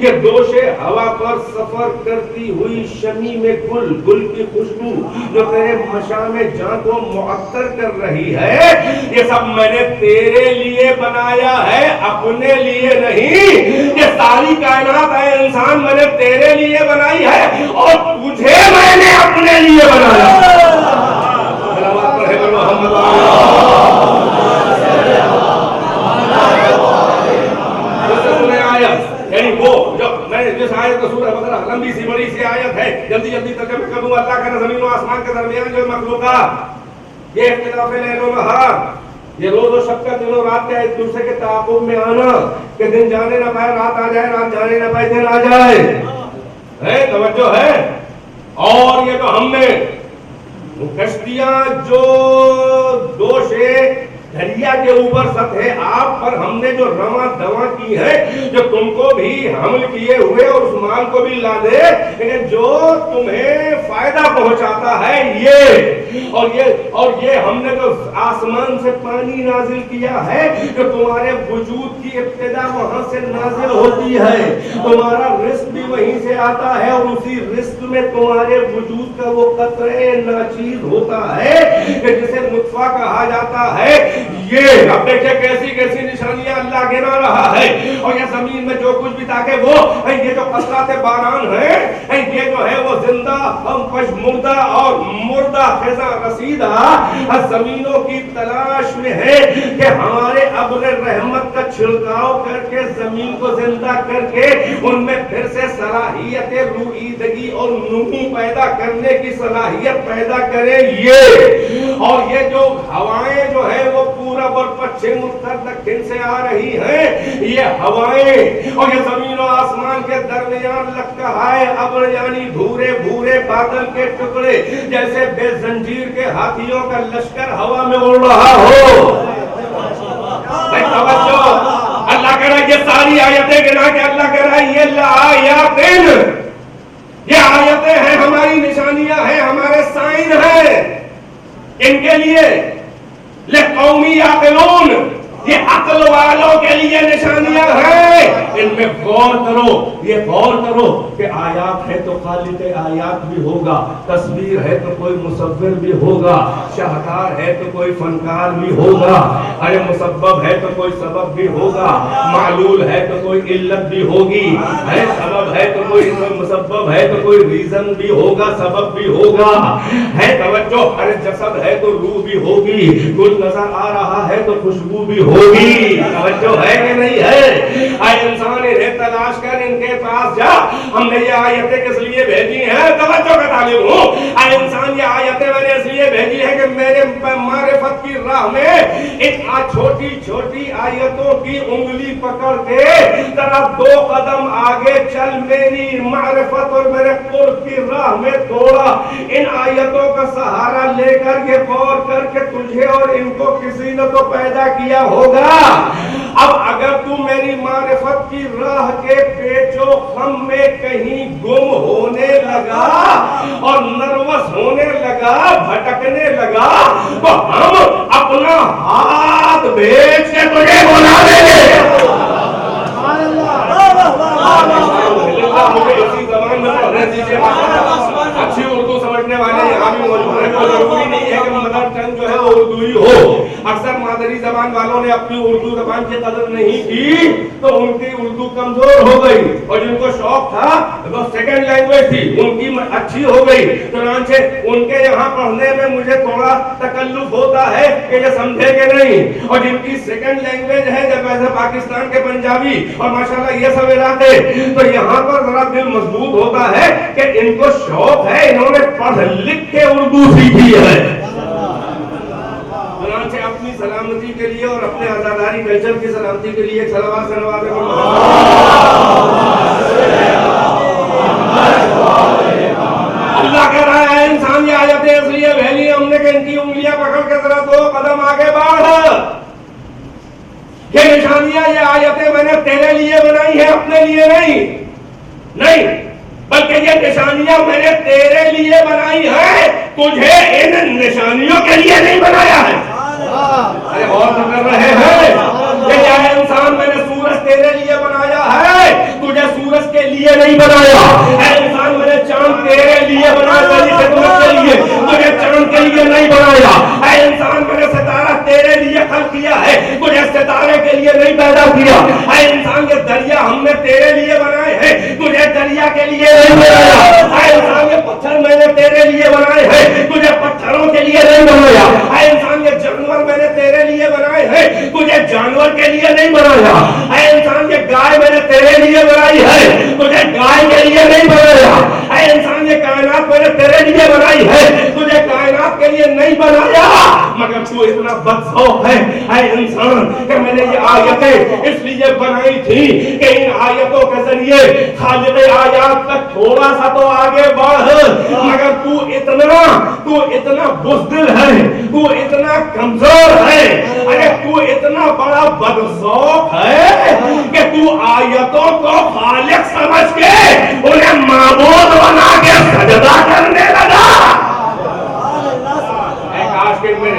یہ دوش ہوا پر سفر کرتی ہوئی شمیم گل، گل کی خوشبو جو تیرے مشام جاں کو معطر کر رہی ہے، یہ سب میں نے تیرے لیے بنایا ہے، اپنے لیے نہیں. یہ ساری کائنات ہے انسان میں نے تیرے لیے بنائی ہے اور تجھے میں نے اپنے لیے بنایا. یعنی وہ جو میں جس آیت کا سورہ بقرہ لمبی سی بڑی سی آیت ہے، جلدی جلدی ترجمہ کر دوں. اللہ کا زمین و آسمان کے درمیان جو مخلوقات، یہ اختلاف لیل و نہار، یہ روز و شب کا دن و رات کا ایک دوسرے کے تعاقب میں آنا کہ دن جانے نہ پائے رات آ جائے، رات جانے نہ پائے دن آ جائے. ہے توجہ ہے. اور یہ جو ہم نے کشتیاں جو دوشے دریا کے اوپر سطح آپ پر ہم نے جو رواں دواں کی ہے، جو تم کو بھی حمل کیے ہوئے اور اس مال کو بھی لا دے، لیکن جو تمہیں فائدہ پہنچاتا ہے اور یہ ہم نے جو آسمان سے پانی نازل کیا ہے جو تمہارے وجود کی ابتدا وہاں سے نازل ہوتی ہے، تمہارا رزق بھی وہیں سے آتا ہے اور اسی رزق میں تمہارے وجود کا وہ قطرے ناچیز ہوتا ہے کہ جسے نطفہ کہا جاتا ہے. یہ اب دیکھیں کیسی کیسی نشانیاں اللہ گنا رہا ہے. اور یہ زمین میں جو کچھ بھی تاکہ وہ یہ جو قطرات باران ہے یہ جو ہے وہ زندہ پشمردہ اور مردہ خزاں رسیدہ زمینوں کی تلاش میں ہے کہ ہمارے ابر رحمت کا چھڑکاؤ کر کے زمین کو زندہ کر کے ان میں پھر سے صلاحیت رویدگی اور نمو پیدا کرنے کی صلاحیت پیدا کرے. یہ اور یہ جو ہوائیں جو ہے وہ پورب اور پچھم اتر دکن سے آ رہی ہیں، یہ ہوائیں اور یہ زمین و آسمان کے درمیان لکہائے ابر یعنی بھورے بھورے بادل کے ٹکڑے جیسے بے زنجیر کے ہاتھیوں کا لشکر ہوا میں اڑ رہا ہو. توجہ، اللہ کہہ رہا ہے یہ ساری آیتیں گنا کہ اللہ کہہ رہا ہے یہ لآیاتن، یہ آیتیں ہیں ہماری نشانیاں ہیں ہمارے سائن ہیں ان کے لیے لقومی یعقلون، یہ عقل والوں کے لیے نشانیاں ہیں، ان میں غور کرو، یہ غور کرو کہ آیات ہے تو خالق آیات بھی ہوگا، تصویر ہے تو کوئی مصور بھی ہوگا، شاہکار ہے تو کوئی فنکار بھی ہوگا، ارے مسبب ہے تو کوئی سبب بھی ہوگا، معلول ہے تو کوئی علت بھی ہوگی، ہے سبب ہے تو کوئی مسبب ہے تو کوئی ریزن بھی ہوگا، سبب بھی ہوگا، ہے توجہ، ارے جسد ہے تو روح بھی ہوگی، گل نظر آ رہا ہے تو خوشبو بھی ہوگی، توجہ ہے کہ نہیں ہے؟ اے انسان انہیں تلاش کر، ان کے پاس جا، ہم نے یہ آیتیں کس لیے بھیجی ہیں؟ توجہ کا طالب ہوں، اے انسان یہ آیتیں میں نے اس لیے بھیجی ہیں کہ میرے معرفت کی راہ میں ان چھوٹی چھوٹی آیتوں کی انگلی پکڑ کے ذرا 2 قدم آگے چل، میری معرفت اور میرے قرب کی راہ میں تھوڑا ان آیتوں کا سہارا لے کر کے غور کر کے تجھے اور ان کو کسی نے تو پیدا کیا ہوگا۔ اب اگر تو میری معرفت کی راہ کے پیچ و خم میں کہیں گم ہونے لگا اور نروس ہونے لگا، بھٹکنے لگا، تو ہم اپنا ہاتھ بھیج کے تجھے بلا دیں گے۔ مجھے اسی زبان میں پڑھنے دیجیے، اچھی اردو سمجھنے والے یہاں بھی موجود ہیں، ضروری نہیں ہے کہ مدر ٹنگ جو ہے وہ اردو ہی ہو۔ اکثر مادری زبان والوں نے اپنی اردو زبان کی قدر نہیں کی تو ان کی اردو کمزور ہو گئی، اور جن کو شوق تھا وہ سیکنڈ لینگویج تھی ان کی اچھی ہو گئی، چنانچہ ان کے یہاں پڑھنے میں مجھے تھوڑا تکلف ہوتا ہے کہ یہ سمجھے کہ نہیں، اور جن کی سیکنڈ لینگویج ہے جب ایسے پاکستان کے پنجابی اور ماشاءاللہ یہ سب علاقے، تو یہاں پر ذرا دل مضبوط ہوتا ہے کہ ان کو شوق ہے، انہوں نے پڑھ لکھ کے اردو سیکھی ہے۔ چنانچہ اپنی سلامتی کے لیے اور اپنے آزاداری کلچر کی سلامتی کے لیے ایک صلوات سے نوازے اللہ کہہ رہا ہے انسان یہ آیتیں اس لیے بھیجی ہم نے کہ ان کی انگلیاں پکڑ کے ذرا 2 قدم آگے بڑھ۔ یہ نشانیاں، یہ آیتیں میں نے تیرے لیے بنائی ہیں، اپنے لیے نہیں، بلکہ یہ نشانیاں میں نے تیرے لیے بنائی ہیں، تجھے ان نشانیوں کے لیے نہیں بنایا ہے۔ ارے غور کر رہے ہیں؟ یہ انسان میں نے سورج تیرے لیے بنایا ہے، تجھے سورج کے لیے نہیں بنایا۔ اے انسان میں نے چاند تیرے لیے بنایا، تیری خدمت کے لیے، تجھے چاند کے لیے نہیں بنایا۔ اے انسان میں نے ستارہ تیرے لیے خلق کیا ہے، تجھے ستارے کے لیے نہیں پیدا کیا۔ اے انسان یہ دریا ہم نے تیرے لیے بنائے ہیں، تجھے دریا کے لیے نہیں بنایا۔ اے انسان یہ پتھر میں نے تیرے لیے بنائے ہیں، تجھے پتھروں کے لیے نہیں بنایا۔ اے انسان یہ جانور میں نے تیرے لیے بنائے ہیں، تجھے جانور کے لیے نہیں بنایا۔ اے انسان یہ گائے میں نے تیرے لیے بنائی ہے، تجھے گائے کے لیے نہیں بنایا۔ اے انسان یہ کائنات میں نے تیرے لیے بنائی ہے، تجھے کائنات کے لیے نہیں بنایا، مگر تو اتنا بدذوق ہے اے انسان کہ میں نے یہ آیتیں اس لیے بنائی تھی کہ ان آیتوں کے ذریعے خالق آیات تک تھوڑا سا تو آگے بڑھ، مگر تو اتنا بزدل ہے، تو اتنا کمزور ہے، ارے تو اتنا بڑا بدذوق ہے کہ تو آیتوں کو خالق سمجھ کے انہیں معبود بنا کے سجدہ کرنے لگا۔ کاش کہ میں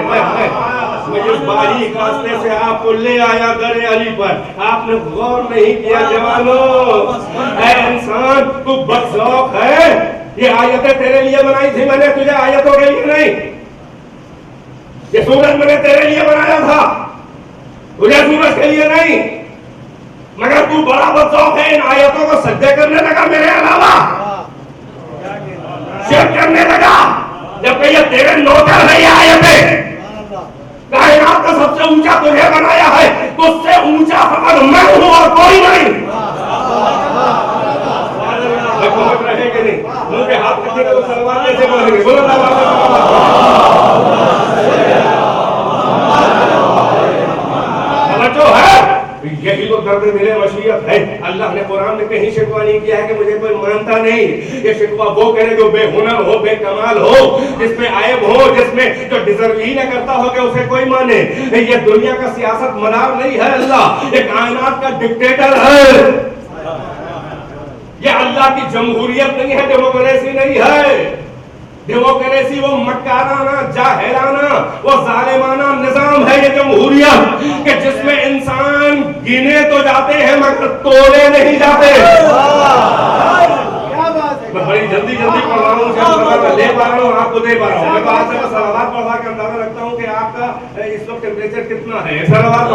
اس باریک راستے سے آپ کو لے آیا در علی پر، آپ نے غور نہیں کیا جوانوں۔ اے انسان تو بدذوق ہے، یہ آیتیں تیرے لیے بنائی تھی میں نے، تجھے آیتوں کے لیے نہیں۔ یہ سورج میں نے تیرے لیے بنایا تھا، تجھے سورج کے لیے نہیں، مگر تو بڑا بدذوق ہے، ان آیتوں کو سجدے کرنے لگا میرے علاوہ، شرک کرنے لگا، جبکہ یہ تیرے نوکر ہے۔ یہ آیتیں کائنات کا سب سے اونچا تجھے بنایا ہے، تو اس سے اونچا فقط میں ہوں اور کوئی نہیں۔ رہے کہ نہیں منہ پہ ہاتھ رکھے گا تو سلوات کیسے پڑھیں گے؟ بولو توجہ ہے، یہی تو درد دل مشیت ہے۔ اللہ نے قرآن میں کہیں شکوہ نہیں کیا ہے کہ مجھے کوئی مانتا نہیں۔ یہ شکوہ وہ کرے جو بے ہنر ہو، بے کمال ہو، جس میں عیب ہو، جس میں جو ڈیزرو ہی نہ کرتا ہو کہ اسے کوئی مانے۔ یہ دنیا کا سیاست مدار نہیں ہے اللہ، یہ کائنات کا ڈکٹیٹر ہے۔ یہ اللہ کی جمہوریت نہیں ہے، ڈیموکریسی نہیں ہے۔ ڈیموکریسی وہ مکارانہ، جاہلانہ، وہ ظالمانہ نظام ہے یہ جمہوریت، کہ جس میں تو جاتے ہیں مگر تولے نہیں جاتے. میں بڑی جلدی پڑھ رہا ہوں, لے پا رہا ہوں, آپ کو دے پا رہا ہوں. میں تو آپ سے بس صلوات پڑھا کے اندازہ رکھتا ہوں کہ آپ کا اس وقت ٹیمپریچر کتنا ہے. صلوات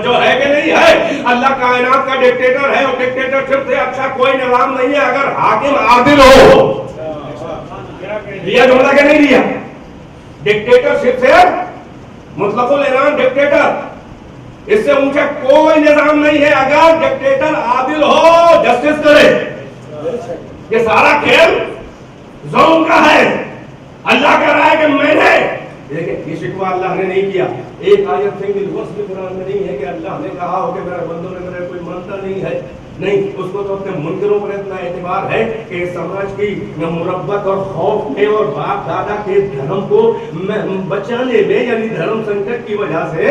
جو ہے کہ نہیں ہے. اللہ کائنات کا ڈکٹیٹر ہے, اور ڈکٹیٹرشپ سے اچھا کوئی نظام نہیں ہے اگر حاکم عادل ہو. لیا جملہ کہ نہیں لیا؟ ڈکٹیٹرشپ سے مطلق الاعلان ڈکٹیٹر, اس سے اونچا کوئی نظام نہیں ہے اگر ڈکٹیٹر عادل ہو, جسٹس کرے. یہ سارا کھیل زوم کا ہے. اللہ کہہ رہا ہے کہ میں نے, دیکھیں یہ شکوہ اللہ نے نہیں کیا. ایک آیت سنگل ورس بھی قرآن میں نہیں ہے کہ اللہ نے کہا ہو کہ میرے بندوں نے میرے کوئی مانتا نہیں ہے. نہیں, اس کو تو اپنے منکروں پر اتنا اعتبار ہے کہ سماج کی مربت اور خوف میں اور باپ دادا کے دھرم کو بچانے میں, یعنی دھرم سنکٹ کی وجہ سے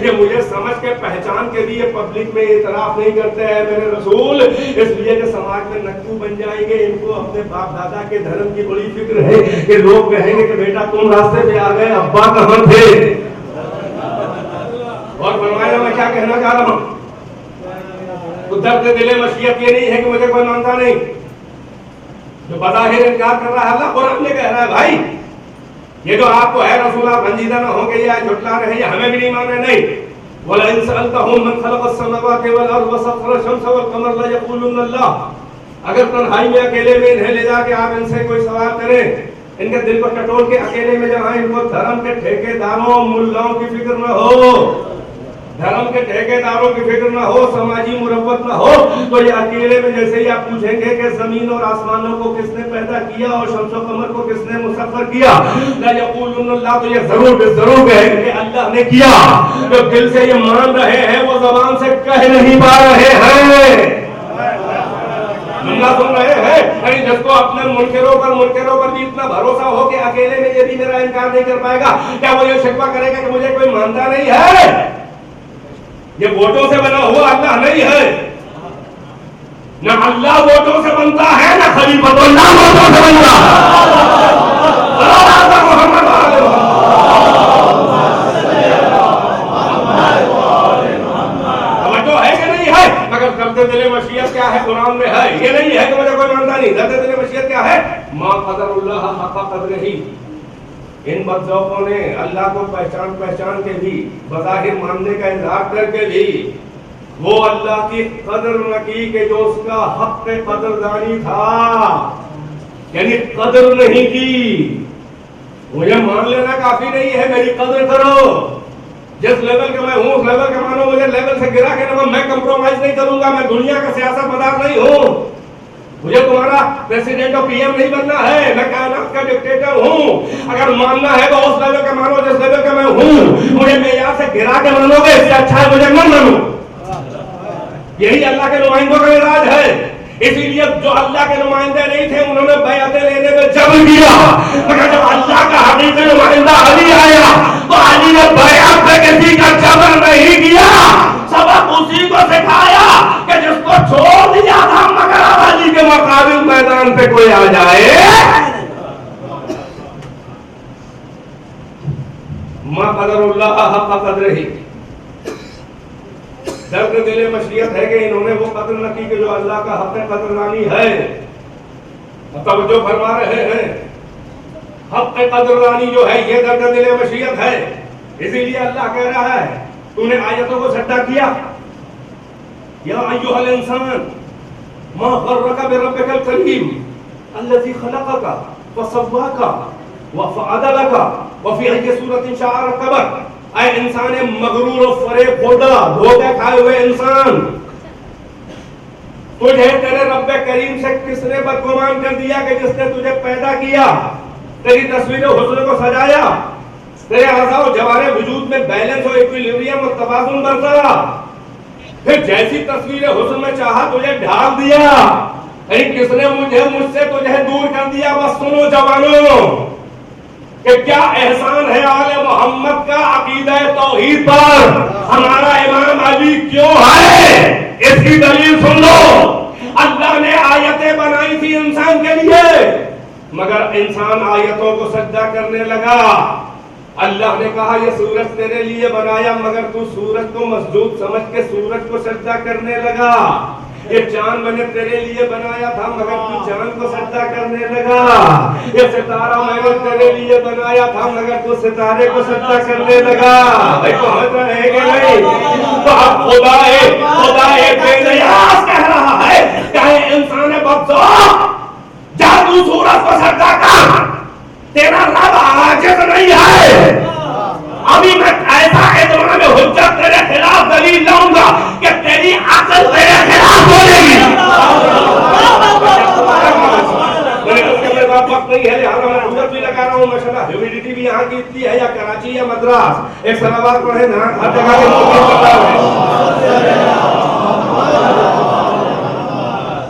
یہ مجھے سمجھ کے پہچان کے لیے پبلک میں اعتراف نہیں کرتے ہیں میرے رسول, اس لیے کہ سماج میں نکو بن جائیں گے. ان کو اپنے باپ دادا کے دھرم کی بڑی فکر ہے کہ لوگ کہیں گے کہ بیٹا تم راستے پہ آ گئے, ابا کہاں تھے. اور فرمایا میں کیا کہنا چاہ رہا ہوں, درد دل مشیت یہ نہیں ہے کہ مجھے کوئی مانتا نہیں. جو بظاہر انکار کر رہا ہے اللہ قرآن میں کہہ رہا ہے بھائی یہ جو آپ کو ہے رسول آپ رنجیدہ نہ ہو کہ یہ جھٹلا رہے, یہ ہمیں بھی نہیں مان رہے. نہیں, وَلَئِن سَأَلْتَهُم مَّن خَلَقَ السَّمَاوَاتِ وَالْأَرْضَ وَسَخَّرَ الشَّمْسَ وَالْقَمَرَ لَيَقُولُنَّ اللَّهُ. اگر تنہائی میں اکیلے میں انہیں لے جا کے آپ ان سے کوئی سوال کریں, ان کے دل کو ٹٹول کے اکیلے میں جہاں ان کو دھرم کے ٹھیکیداروں ملاؤں کی فکر نہ ہو, دھرم کے ٹھیکیداروں کی فکر نہ ہو, سماجی مربت نہ ہو, تو یہ اکیلے میں جیسے ہی آپ پوچھیں گے کہ زمین اور آسمانوں کو کس نے پیدا کیا اور شمس و قمر کو کس نے مسخر کیا, لا یقولون اللہ, تو یہ ضرور ہے کہ اللہ نے کیا. جو دل سے یہ مان رہے ہیں وہ زبان سے کہہ نہیں پا رہے ہیں, سن رہے ہیں. جس کو اپنے منکروں پر بھی اتنا بھروسہ ہو کہ اکیلے میں یہ بھی میرا انکار نہیں کر پائے گا, کیا وہ یہ شکوہ کرے گا کہ مجھے کوئی مانتا نہیں ہے؟ یہ ووٹوں سے بنا ہوا اللہ نہیں ہے. نہ اللہ ووٹوں سے بنتا ہے, نہ خلیفۃ اللہ ووٹوں سے بنتا ہے. توجہ ہے کہ نہیں ہے؟ مگر درد دل مشیت کیا ہے قرآن میں ہے, یہ نہیں ہے کہ مجھے کوئی مانتا نہیں. درد دل مشیت کیا ہے؟ ما قدر اللہ حق قدرہ. ان بدذوقوں نے اللہ کو پہچان کے بھی, بظاہر ماننے کا اظہار کر کے بھی, وہ اللہ کی قدر نہ کی کہ جو اس کا حق قدردانی تھا, یعنی قدر نہیں کی. مجھے مان لینا کافی نہیں ہے, میری قدر کرو. جس لیول کا میں ہوں اس لیول کا مانو, مجھے لیول سے گرا کے نہ, میں کمپرومائز نہیں کروں گا. میں دنیا کا سیاست مدار نہیں ہوں, مجھے تمہارا پریسیڈنٹ اور پی ایم نہیں بننا ہے, میں کائنات کا ڈکٹیٹر ہوں. اگر ماننا ہے تو اس لیول کا مانو جس لیول کا میں ہوں. مجھے معیار سے گرا کے مانو گے, اس سے اچھا ہے مجھے نہ مانو. یہی اللہ کے نمائندوں کا علاج ہے. اسی لیے جو اللہ کے نمائندے نہیں تھے انہوں نے بیعتیں لینے میں جبر کیا, مگر جب اللہ کا حقیقی نمائندہ علی آیا تو علی نے بیعت پہ کسی کا جبر نہیں کیا. سبق اسی کو سکھایا کہ جس کو چھوڑ دیا تھا مگر علی کے مقابل میدان پہ کوئی آ جائے. ما قدر اللہ حق قدرہ. درد دل مشیت ہے کہ انہوں نے وہ قدر نہ کی کہ جو اللہ کا حق قدردانی ہے. توجہ فرما رہے ہیں, حق قدردانی جو ہے یہ درد دل مشیت ہے. اسی لیے اللہ کہہ رہا ہے, تو نے آیتوں کو سٹا کیا. یا ایھا الانسان ما غرک بربک الکریم الذی خلقک فسواک وفعدلک وفی ای صورۃ شاء رکبک. اے انسان مغرور و فریب خوردہ, دھوکے کھائے ہوئے انسان, تجھے تیرے رب کریم سے کس نے بدگمان کر دیا کہ جس نے تجھے پیدا کیا, تیری تصویر حسن کو سجایا, تیرے اعضاء و جوارح وجود میں بیلنس و ایکویلیبریم و توازن برتا, پھر جیسی تصویر حسن میں چاہا تجھے ڈھال دیا. کس نے مجھ سے تجھے دور کر دیا. بس سنو جوانوں کہ کیا احسان ہے آل محمد کا عقیدہ توحید پر. ہمارا امام علی کیوں ہے اس کی دلیل سن لو. اللہ نے آیتیں بنائی تھی انسان کے لیے, مگر انسان آیتوں کو سجدہ کرنے لگا. اللہ نے کہا یہ سورج تیرے لیے بنایا مگر تو سورج کو مسجود سمجھ کے سورج کو سجدہ کرنے لگا. یہ چاند میں نے تیرے لیے بنایا تھا مگر تو چاند کو سجدہ کرنے لگا. یہ ستارہ میں نے تیرے لیے بنایا تھا مگر تو ستارے کو سجدہ کرنے لگا. بھائی سمجھ رہے ہیں کہ نہیں؟ تو اب خدا بے نیاز کہہ رہا ہے کہ انسان بدذوق جا تو سورج کو سجدہ کر. تیرا رب عاجز نہیں ہے. ابھی میں ایسا اعتماد میں حجت تیرے خلاف دلیل لاؤں گا کہ تیری عقل تیرے خلاف بولے گی. وقت نہیں ہے لہٰذا میں حجت بھی لگا رہا ہوں. ماشاءاللہ ہیومیڈیٹی بھی یہاں کی اتنی ہے یا کراچی یا مدراس ایک صلوات پڑھے نا ہر جگہ کے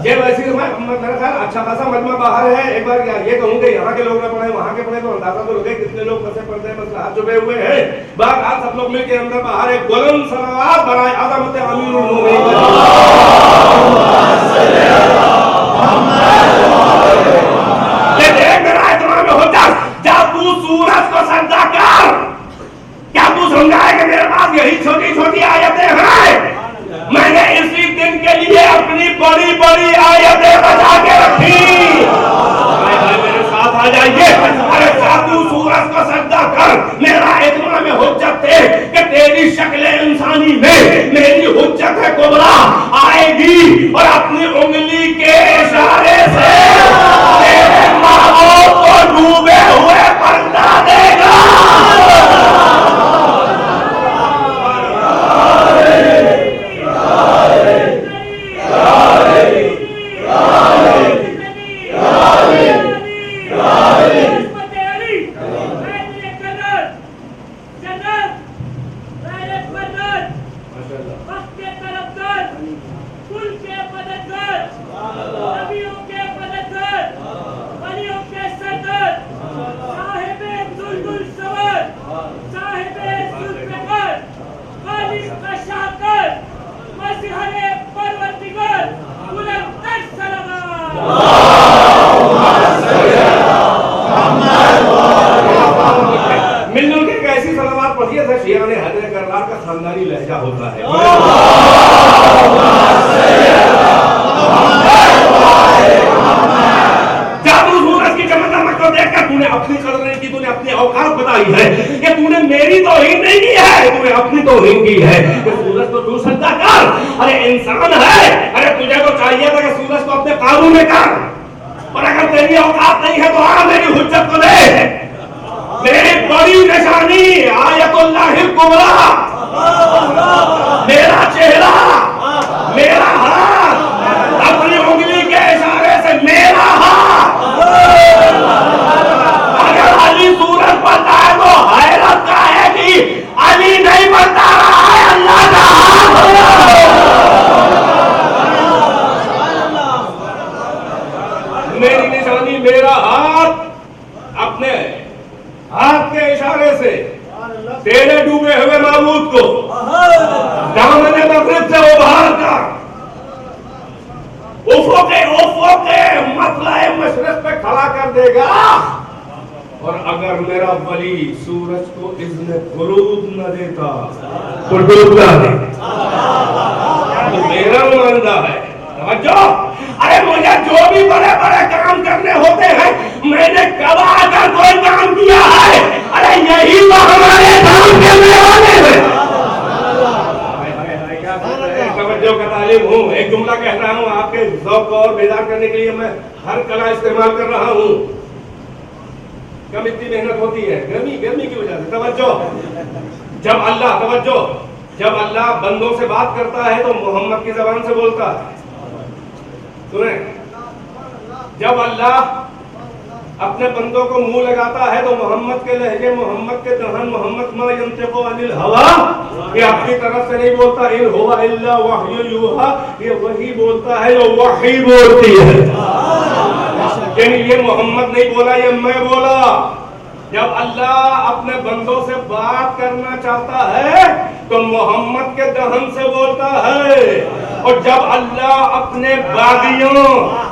یہ ویسی میرا خیال اچھا خاصا مجمع باہر ہے. ایک بار یہ کہوں کہ یہاں کے لوگ نہ پڑھے وہاں کے پڑھے تو اندازہ تو لگے کتنے لوگ کیسے پڑھتے ہیں. مسئلہ ہاتھ چھپے ہوئے ہیں. بات آج سب لوگ مل کے اندر باہر ایک بلند صلوات برائے عظمت امیر المومنین. یہ دیکھ میرا اہتمام میں ہوتا جب تو سورج کو سجدہ کر. کیا تو سمجھا ہے کہ میرے پاس یہی چھوٹی چھوٹی آیتیں ہیں؟ میں نے اسی دن کے لیے اپنی بڑی بڑی آیتیں بچا کے رکھی. میرے ساتھ آ جائیے. ارے جادو سورج کو سجدہ کر. میرا اعتماد میں حجت ہے کہ تیری شکل انسانی میں میری حجت ہے کبرا آئے گی اور اپنی انگلی کے اشارے سے تیرے معبود کو ڈوبے ہوئے پلٹا دے گا. خاندانی لہجہ ہوتا ہے. جب سورج کی چمک کو دیکھ کر تو نے اپنی قدر نہیں کی, تو نے اپنی اوقات بتائی ہے کہ تو نے میری توہین نہیں کی ہے, تو نے اپنی توہین کی ہے کہ سورج کو تو سجدہ کر. ارے انسان ہے, ارے تجھے تو چاہیے تھا کہ سورج کو اپنے قابو میں کر. اور اگر تیری اوقات نہیں ہے تو آ میری حجت کو دے. میری بڑی نشانی آیت اللہ الکبریٰ, میرا چہرہ, میرا ہاتھ, اپنی انگلی کے اشارے سے میرا ہاتھ. اگر علی سورج پڑھتا ہے تو حیرت کا ہے کہ علی نہیں پڑھتا رہا ہے, اللہ کا ہاتھ. میری نشانی میرا ہاتھ, اپنے ہاتھ کے اشارے سے تیرے ڈوبے ہوئے معبود کو دامن مغرب سے ابھار کر افق مطلع مشرق پہ کھڑا کر دے گا. اور اگر میرا ولی سورج کو اذن غروب نہ دیتا تو ڈوب جاتے. تو میرا ماندہ ہے توجہ. ارے مجھے جو بھی بڑے بڑے کام کرنے ہوتے ہیں میں نے کبھی اگر کوئی کام کیا ہے, ارے یہی تو ہمارے کام کرنے والے ہیں. توجہ کا طالب ہوں. ایک جملہ کہہ رہا ہوں آپ کے ذوق کو اور بیدار کرنے کے لیے میں ہر کلا استعمال کر رہا ہوں. کم اتنی محنت ہوتی ہے گرمی کی وجہ سے. توجہ. جب اللہ بندوں سے بات کرتا ہے تو محمد کی زبان سے بولتا ہے. سنیں, جب اللہ اپنے بندوں کو منہ لگاتا ہے تو محمد کے لہجے, محمد کے دہن, محمد ما ینطق عن الہویٰ, یہ اپنی طرف سے نہیں بولتا. ان ہوا الا وحی یوحیٰ, یہ وحی بولتا ہے جو وحی بولتی ہے. یعنی یہ محمد نہیں بولا, یہ میں بولا. جب اللہ اپنے بندوں سے بات کرنا چاہتا ہے تو محمد کے دہن سے بولتا ہے. اور جب اللہ اپنے باغیوں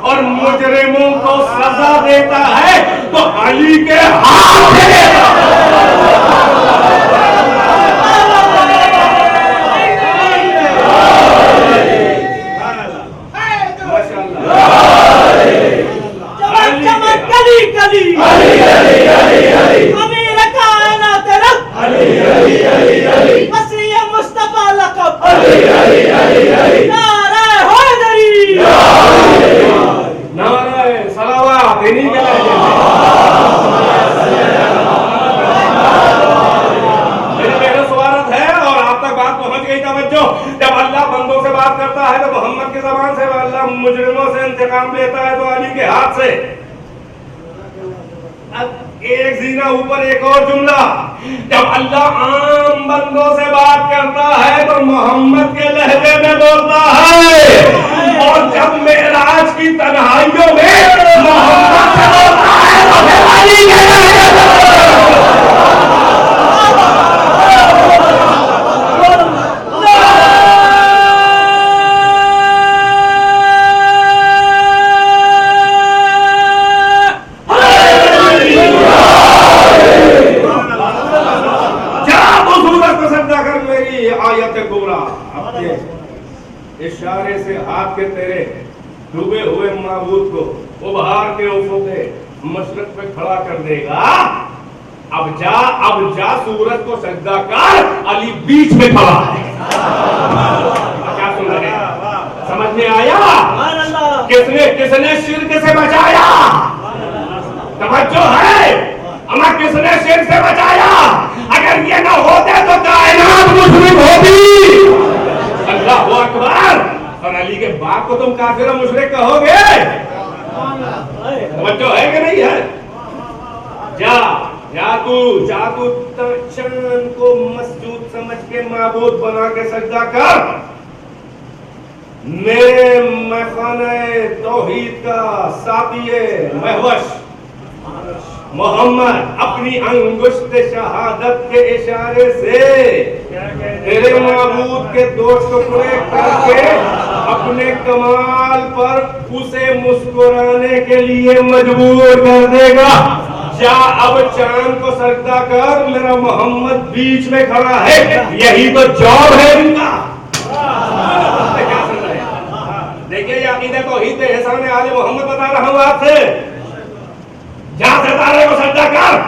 اور مجرموں کو سزا دیتا ہے تو علی کے ہاتھ سے دیتا مجرموں سے انتقام لیتا ہے تو علی کے ہاتھ سے. اب ایک زینہ اوپر ایک اور جملہ, جب اللہ عام بندوں سے بات کرتا ہے تو محمد کے لہجے میں بولتا ہے, اور جب معراج کی تنہائیوں میں محمد سے بولتا ہے تو پھر علی کے لہجے میں اشارے سے ہاتھ کے تیرے ڈوبے ہوئے معبود کو ابھار کے افق مشرق پہ کھڑا کر دے گا. اب جا سورج کو سجدہ کر, علی بیچ میں کھڑا ہے. کیا سن رہے ہیں؟ سمجھ میں آیا کس نے شرک سے بچایا؟ توجہ ہے, ہمیں کس نے شرک سے بچایا؟ اگر یہ نہ ہوتے تو کائنات مشرک ہوتی. اللہ اکبر. اور علی کے باپ کو تم کافر و مشرک کہو گے؟ توجہ ہے کہ نہیں ہے؟ جا تو چاند کو مسجود سمجھ کے معبود بنا کے سجدہ کر. میرے مخانہ توحید کا ساقی مہوش محمد اپنی انگشت شہادت کے اشارے سے تیرے معبود کے دو ٹکڑے کر کے اپنے کمال پر اسے مسکرانے کے لیے مجبور کر دے گا. جا اب چاند کو سجدہ کر, میرا محمد بیچ میں کھڑا ہے. یہی تو جواب ہے ان کا. کیا سن رہے ہیں؟ دیکھیے یہ عقیدہ توحید احسان آل محمد بتا رہا ہوں آپ سے. جا ستارے کو سجدہ کر,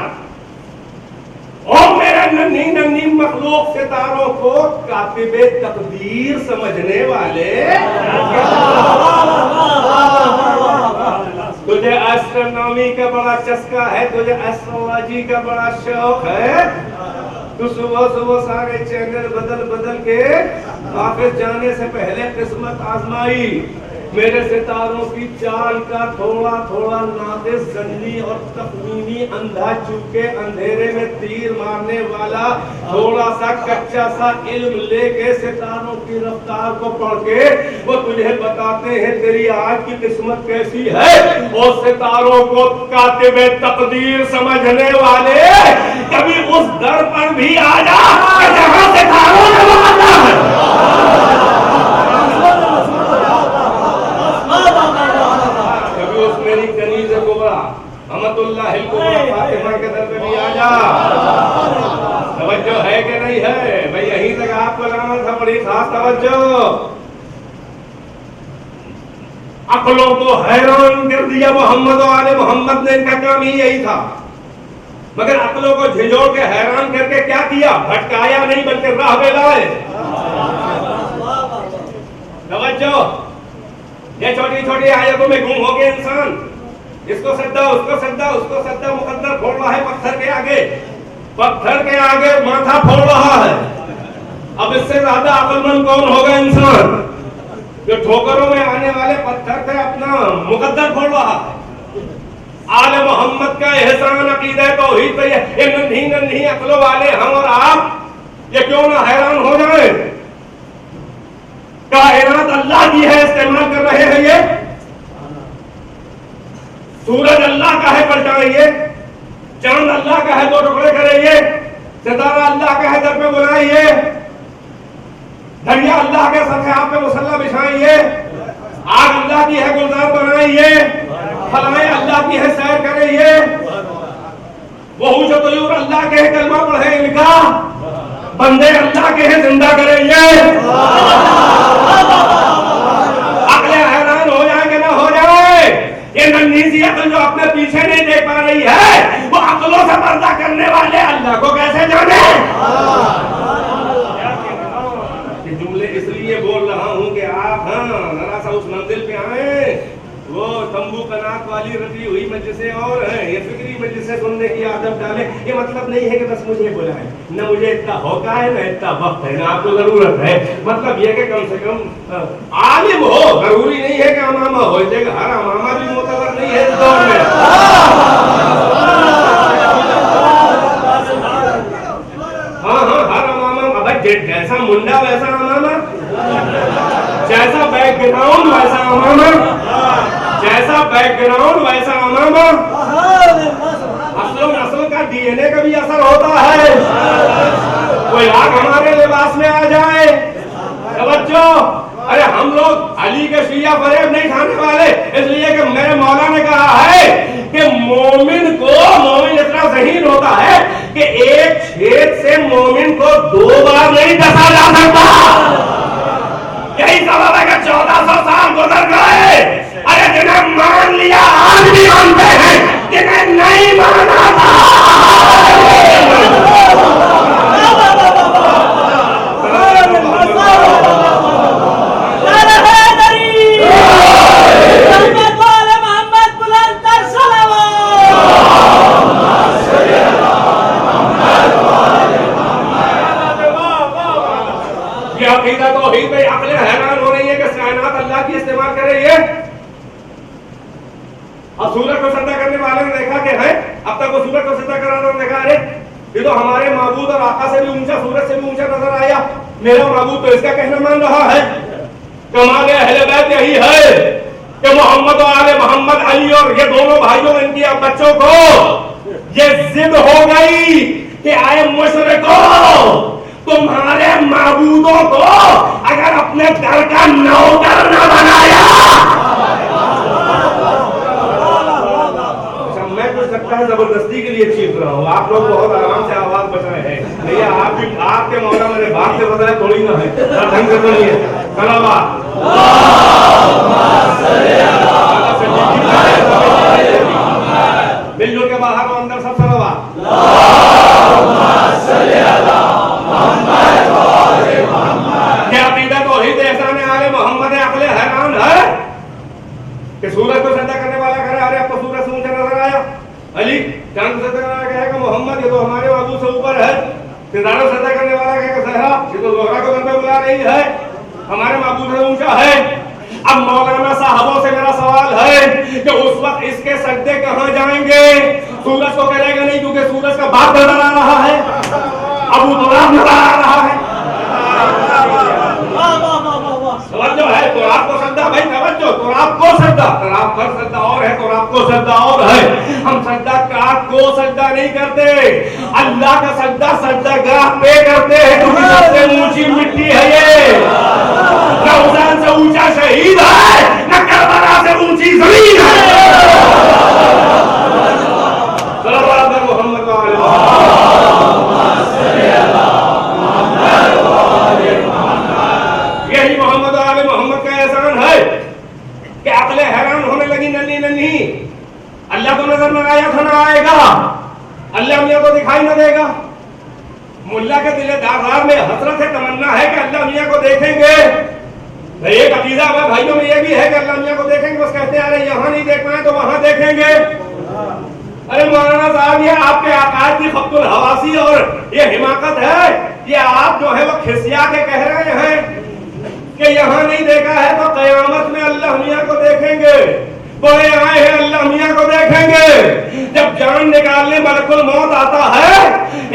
اور میرے ننھی مخلوق ستاروں کو کاتب تقدیر سمجھنے والے, تجھے ایسٹرونومی کا بڑا چسکا ہے, تجھے ایسٹرولوجی کا بڑا شوق ہے, تو صبح سارے چینل بدل کے آفس جانے سے پہلے قسمت آزمائی. میرے ستاروں کی چال کا تھوڑا ناقص ظنی اور تخمینی اندھا چوکے اندھیرے میں تیر مارنے والا تھوڑا سا کچا سا علم لے کے ستاروں کی رفتار کو پڑھ کے وہ تجھے بتاتے ہیں تیری آج کی قسمت کیسی ہے. اور ستاروں کو کاتب تقدیر سمجھنے والے کبھی اس در پر بھی آ جا کہ جہاں ستاروں نے وعدہ ہے. میری کنیز کبرا احمد اللہ الکبرا فاطمہ کے در پہ بھی آ جا. توجہ ہے کہ نہیں ہے بھائی؟ یہیں تک آپ کو لانا تھا, بڑی خاص توجہ. عقلوں کو حیران کر دیا محمد و آل محمد نے, ان کا کام ہی یہی تھا. مگر عقلوں کو جھنجھوڑ کے حیران کر کے کیا کیا؟ بھٹکایا نہیں بلکہ راہ پہ لائے. توجہ, یہ چھوٹی آیتوں میں گم ہو گئے انسان. اس کو سجدہ, اس کو سجدہ, اس کو سجدہ. مقدر پھوڑ رہا ہے پتھر کے آگے ماتھا پھوڑ رہا ہے. اب اس سے زیادہ عقل مند کون ہوگا انسان جو ٹھوکروں میں آنے والے پتھر پہ اپنا مقدر پھوڑ رہا ہے. آل محمد کا احسان عقیدہ توحید پہ یہ ننھی عقلوں والے ہم اور آپ یہ کیوں نہ حیران ہو جائیں. کائنات اللہ کی ہے, استعمال کر رہے ہیں. یہ سورج اللہ کا ہے, پلٹائیے. چاند اللہ کا ہے, دو ٹکڑے کریں. یہ ستارہ اللہ کا ہے, در پہ بلائیے. دریا اللہ کے ساتھ ہے، آپ پہ مسلح بچھائیے، آگ اللہ کی ہے گلزار بنائیے، فلائیں اللہ کی ہے سیر کریں، وہ جو طیور اللہ کے ہیں کلمہ پڑھیں ان کا، بندے اللہ کے ہیں زندہ کریں عقلیں حیران ہو جائیں گے نہ ہو جائے، یہ ننھی سی عقل جو اپنے پیچھے نہیں دیکھ پا رہی ہے وہ عقلوں سے پردہ کرنے والے اللہ کو کیسے جانے؟ یہ جملے اس لیے بول رہا ہوں کہ آپ ذرا سا اس منزل پہ آئیں، وہ تمبو کنات والی رکھی ہوئی مجلسیں اور ہیں، یہ فکری مجلسیں سننے کی عادت ڈالیں، یہ مطلب نہیں ہے کہ بس مجھے بلائیں، نہ مجھے اتنا ہوتا ہے نہ اتنا وقت ہے نہ آپ کو ضرورت ہے، مطلب یہ کہ کم سے کم عالم ہو، ضروری نہیں ہے کہ امامہ ہو، دیکھ ہر امامہ بھی معتبر نہیں ہے اس دور میں، ہاں ہر امامہ اب جیسا منڈا ویسا امامہ، جیسا بیک گراؤنڈ ویسا امامہ، جیسا بیک گراؤنڈ ویسا امامہ، اصل و نسل کا ڈی این اے کا بھی اثر ہوتا ہے، کوئی آگ ہمارے لباس میں آ جائے، توجہ، ارے ہم لوگ علی کے شیعہ فریب نہیں کھانے والے، اس لیے کہ میرے مولا نے کہا ہے کہ مومن اتنا ذہین ہوتا ہے کہ ایک چھید سے مومن کو 2 بار نہیں ڈسا جا سکتا، یہی سبب ہے کہ 1400 سال گزر گئے، ارے جنہیں مان لیا آج بھی مانتے ہیں، جنہیں نہیں مانا تھا عقیدہ توحید میں عقلیں حیران ہو رہی ہے کہ کائنات اللہ کی استعمال کر رہی ہے، اب سورج کو سجدہ کرنے والے نے دیکھا کہ ہے، اب تک وہ سورج کو سجدہ کر رہا تھا، دیکھا ارے یہ تو ہمارے معبود اور آقا سے بھی اونچا، سورج سے بھی اونچا نظر آیا، میرا معبود تو اس کا کہنا مان رہا ہے، کمال اہل بیت یہی ہے کہ محمد و آل محمد، علی اور یہ دونوں بھائیوں ان کی بچوں کو یہ ضد ہو گئی کہ آئے مشرکو، تمہارے معبودوں کو اگر اپنے گھر کا نوکر نہ بنایا، میں تو سکتا ہے زبردستی کے لیے چیخ رہا ہوں، آپ لوگ بہت آرام سے آواز بچائے ہیں، نہیں آپ بھی آپ کے مولا میرے باپ سے بتایا تھوڑی نہ ہے، ڈھنگ سے تو نہیں ہے، کلمہ مل جل کے باہر و اندر سب صلوات، کیا عقیدہ توحید احسان آل محمد عقل حیران ہے کہ سورج کو سجدہ کرنے والا کہہ رہا ہے اب تو سورج سے اونچا نظر آیا، علی چاند کو سجدہ کرنے والا کہے گا محمد یہ تو ہمارے معبود سے اوپر ہے، ستاروں کو سجدہ کرنے والا کہے گا زہرا یہ تو زہرا کو گھر پہ بلا رہی ہے، ہمارے معبود سے اونچا ہے۔ اب مولانا صاحبوں سے میرا سوال ہے کہ اس وقت اس کے سجدے کہاں جائیں گے؟ سورج کو کرے گا نہیں کیونکہ سورج کا باپ نظر آ رہا ہے، ابو تراب نظر آ رہا ہے، توجہ ہے تو آپ کو سجدہ، بھائی توجہ، تو آپ کو سجدہ، آپ پر سجدہ اور ہے تو آپ کو سجدہ اور ہے، ہم سجدہ آپ کو سجدہ نہیں کرتے، اللہ کا سجدہ سجدہ گاہ پہ کرتے ہیں کیونکہ سب سے اونچی مٹی ہے یہ، نہ حسین سے اونچا شہید ہے نہ کربلا سے اونچی زمین ہے، صلوات محمد و آل محمد، یہی محمد و آل محمد کا احسان ہے کہ عقلیں حیران ہونے لگی، ننھی ننھی، اللہ کو نظر نہ آیا تھا نہ آئے گا، اللہ میاں کو دکھائی نہ دے گا، ملا کے دل داغار میں حسرت ہے، تمنا ہے کہ اللہ میاں کو دیکھیں گے، ایک عقیدہ ہمارے بھائیوں میں یہ بھی ہے کہ اللہ میاں کو دیکھیں گے، بس کہتے ہیں ارے یہاں نہیں دیکھ پائے تو وہاں دیکھیں گے، ارے مولانا صاحب یہ آپ کے عقائد کی خبط الحواسی اور یہ حماقت ہے، یہ آپ جو ہے وہ کھسیا کے کہہ رہے ہیں کہ یہاں نہیں دیکھا ہے تو قیامت میں اللہ میاں کو دیکھیں گے، بڑے آئے ہیں اللہ میاں کو دیکھیں گے، جب جان نکالنے ملک الموت آتا ہے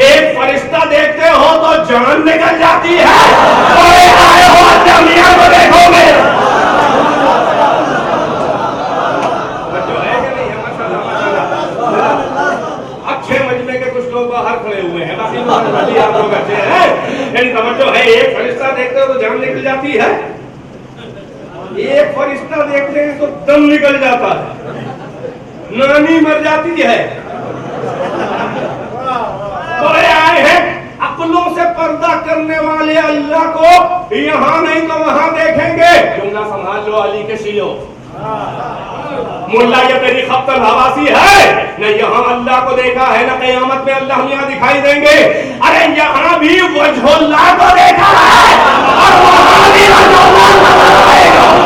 ایک فرشتہ دیکھتے ہو تو جان نکل جاتی ہے، بڑے آئے ہو اللہ میاں کو دیکھو گے، اچھے مجمع کے کچھ لوگ باہر کھڑے ہوئے ہیں، باقی آپ لوگ اچھے ہیں، یعنی توجہ ہے، ایک فرشتہ دیکھتے ہو تو جان نکل جاتی ہے, ایک فرشتہ دیکھتے ہیں تو دم نکل جاتا ہے, نانی مر جاتی ہے. بڑے آئے ہیں عقلوں سے پردہ کرنے والے اللہ کو یہاں نہیں تو وہاں دیکھیں گے. جملہ سنبھال لو علی کے شیعوں, ملا یہ تیری خبط الحواسی ہے, نہ یہاں اللہ کو دیکھا ہے نہ قیامت میں اللہ یہاں دکھائی دیں گے. ارے یہاں بھی وجہ اللہ کو دیکھا ہے اور وہاں بھی وجہ اللہ کو دیکھا ہے.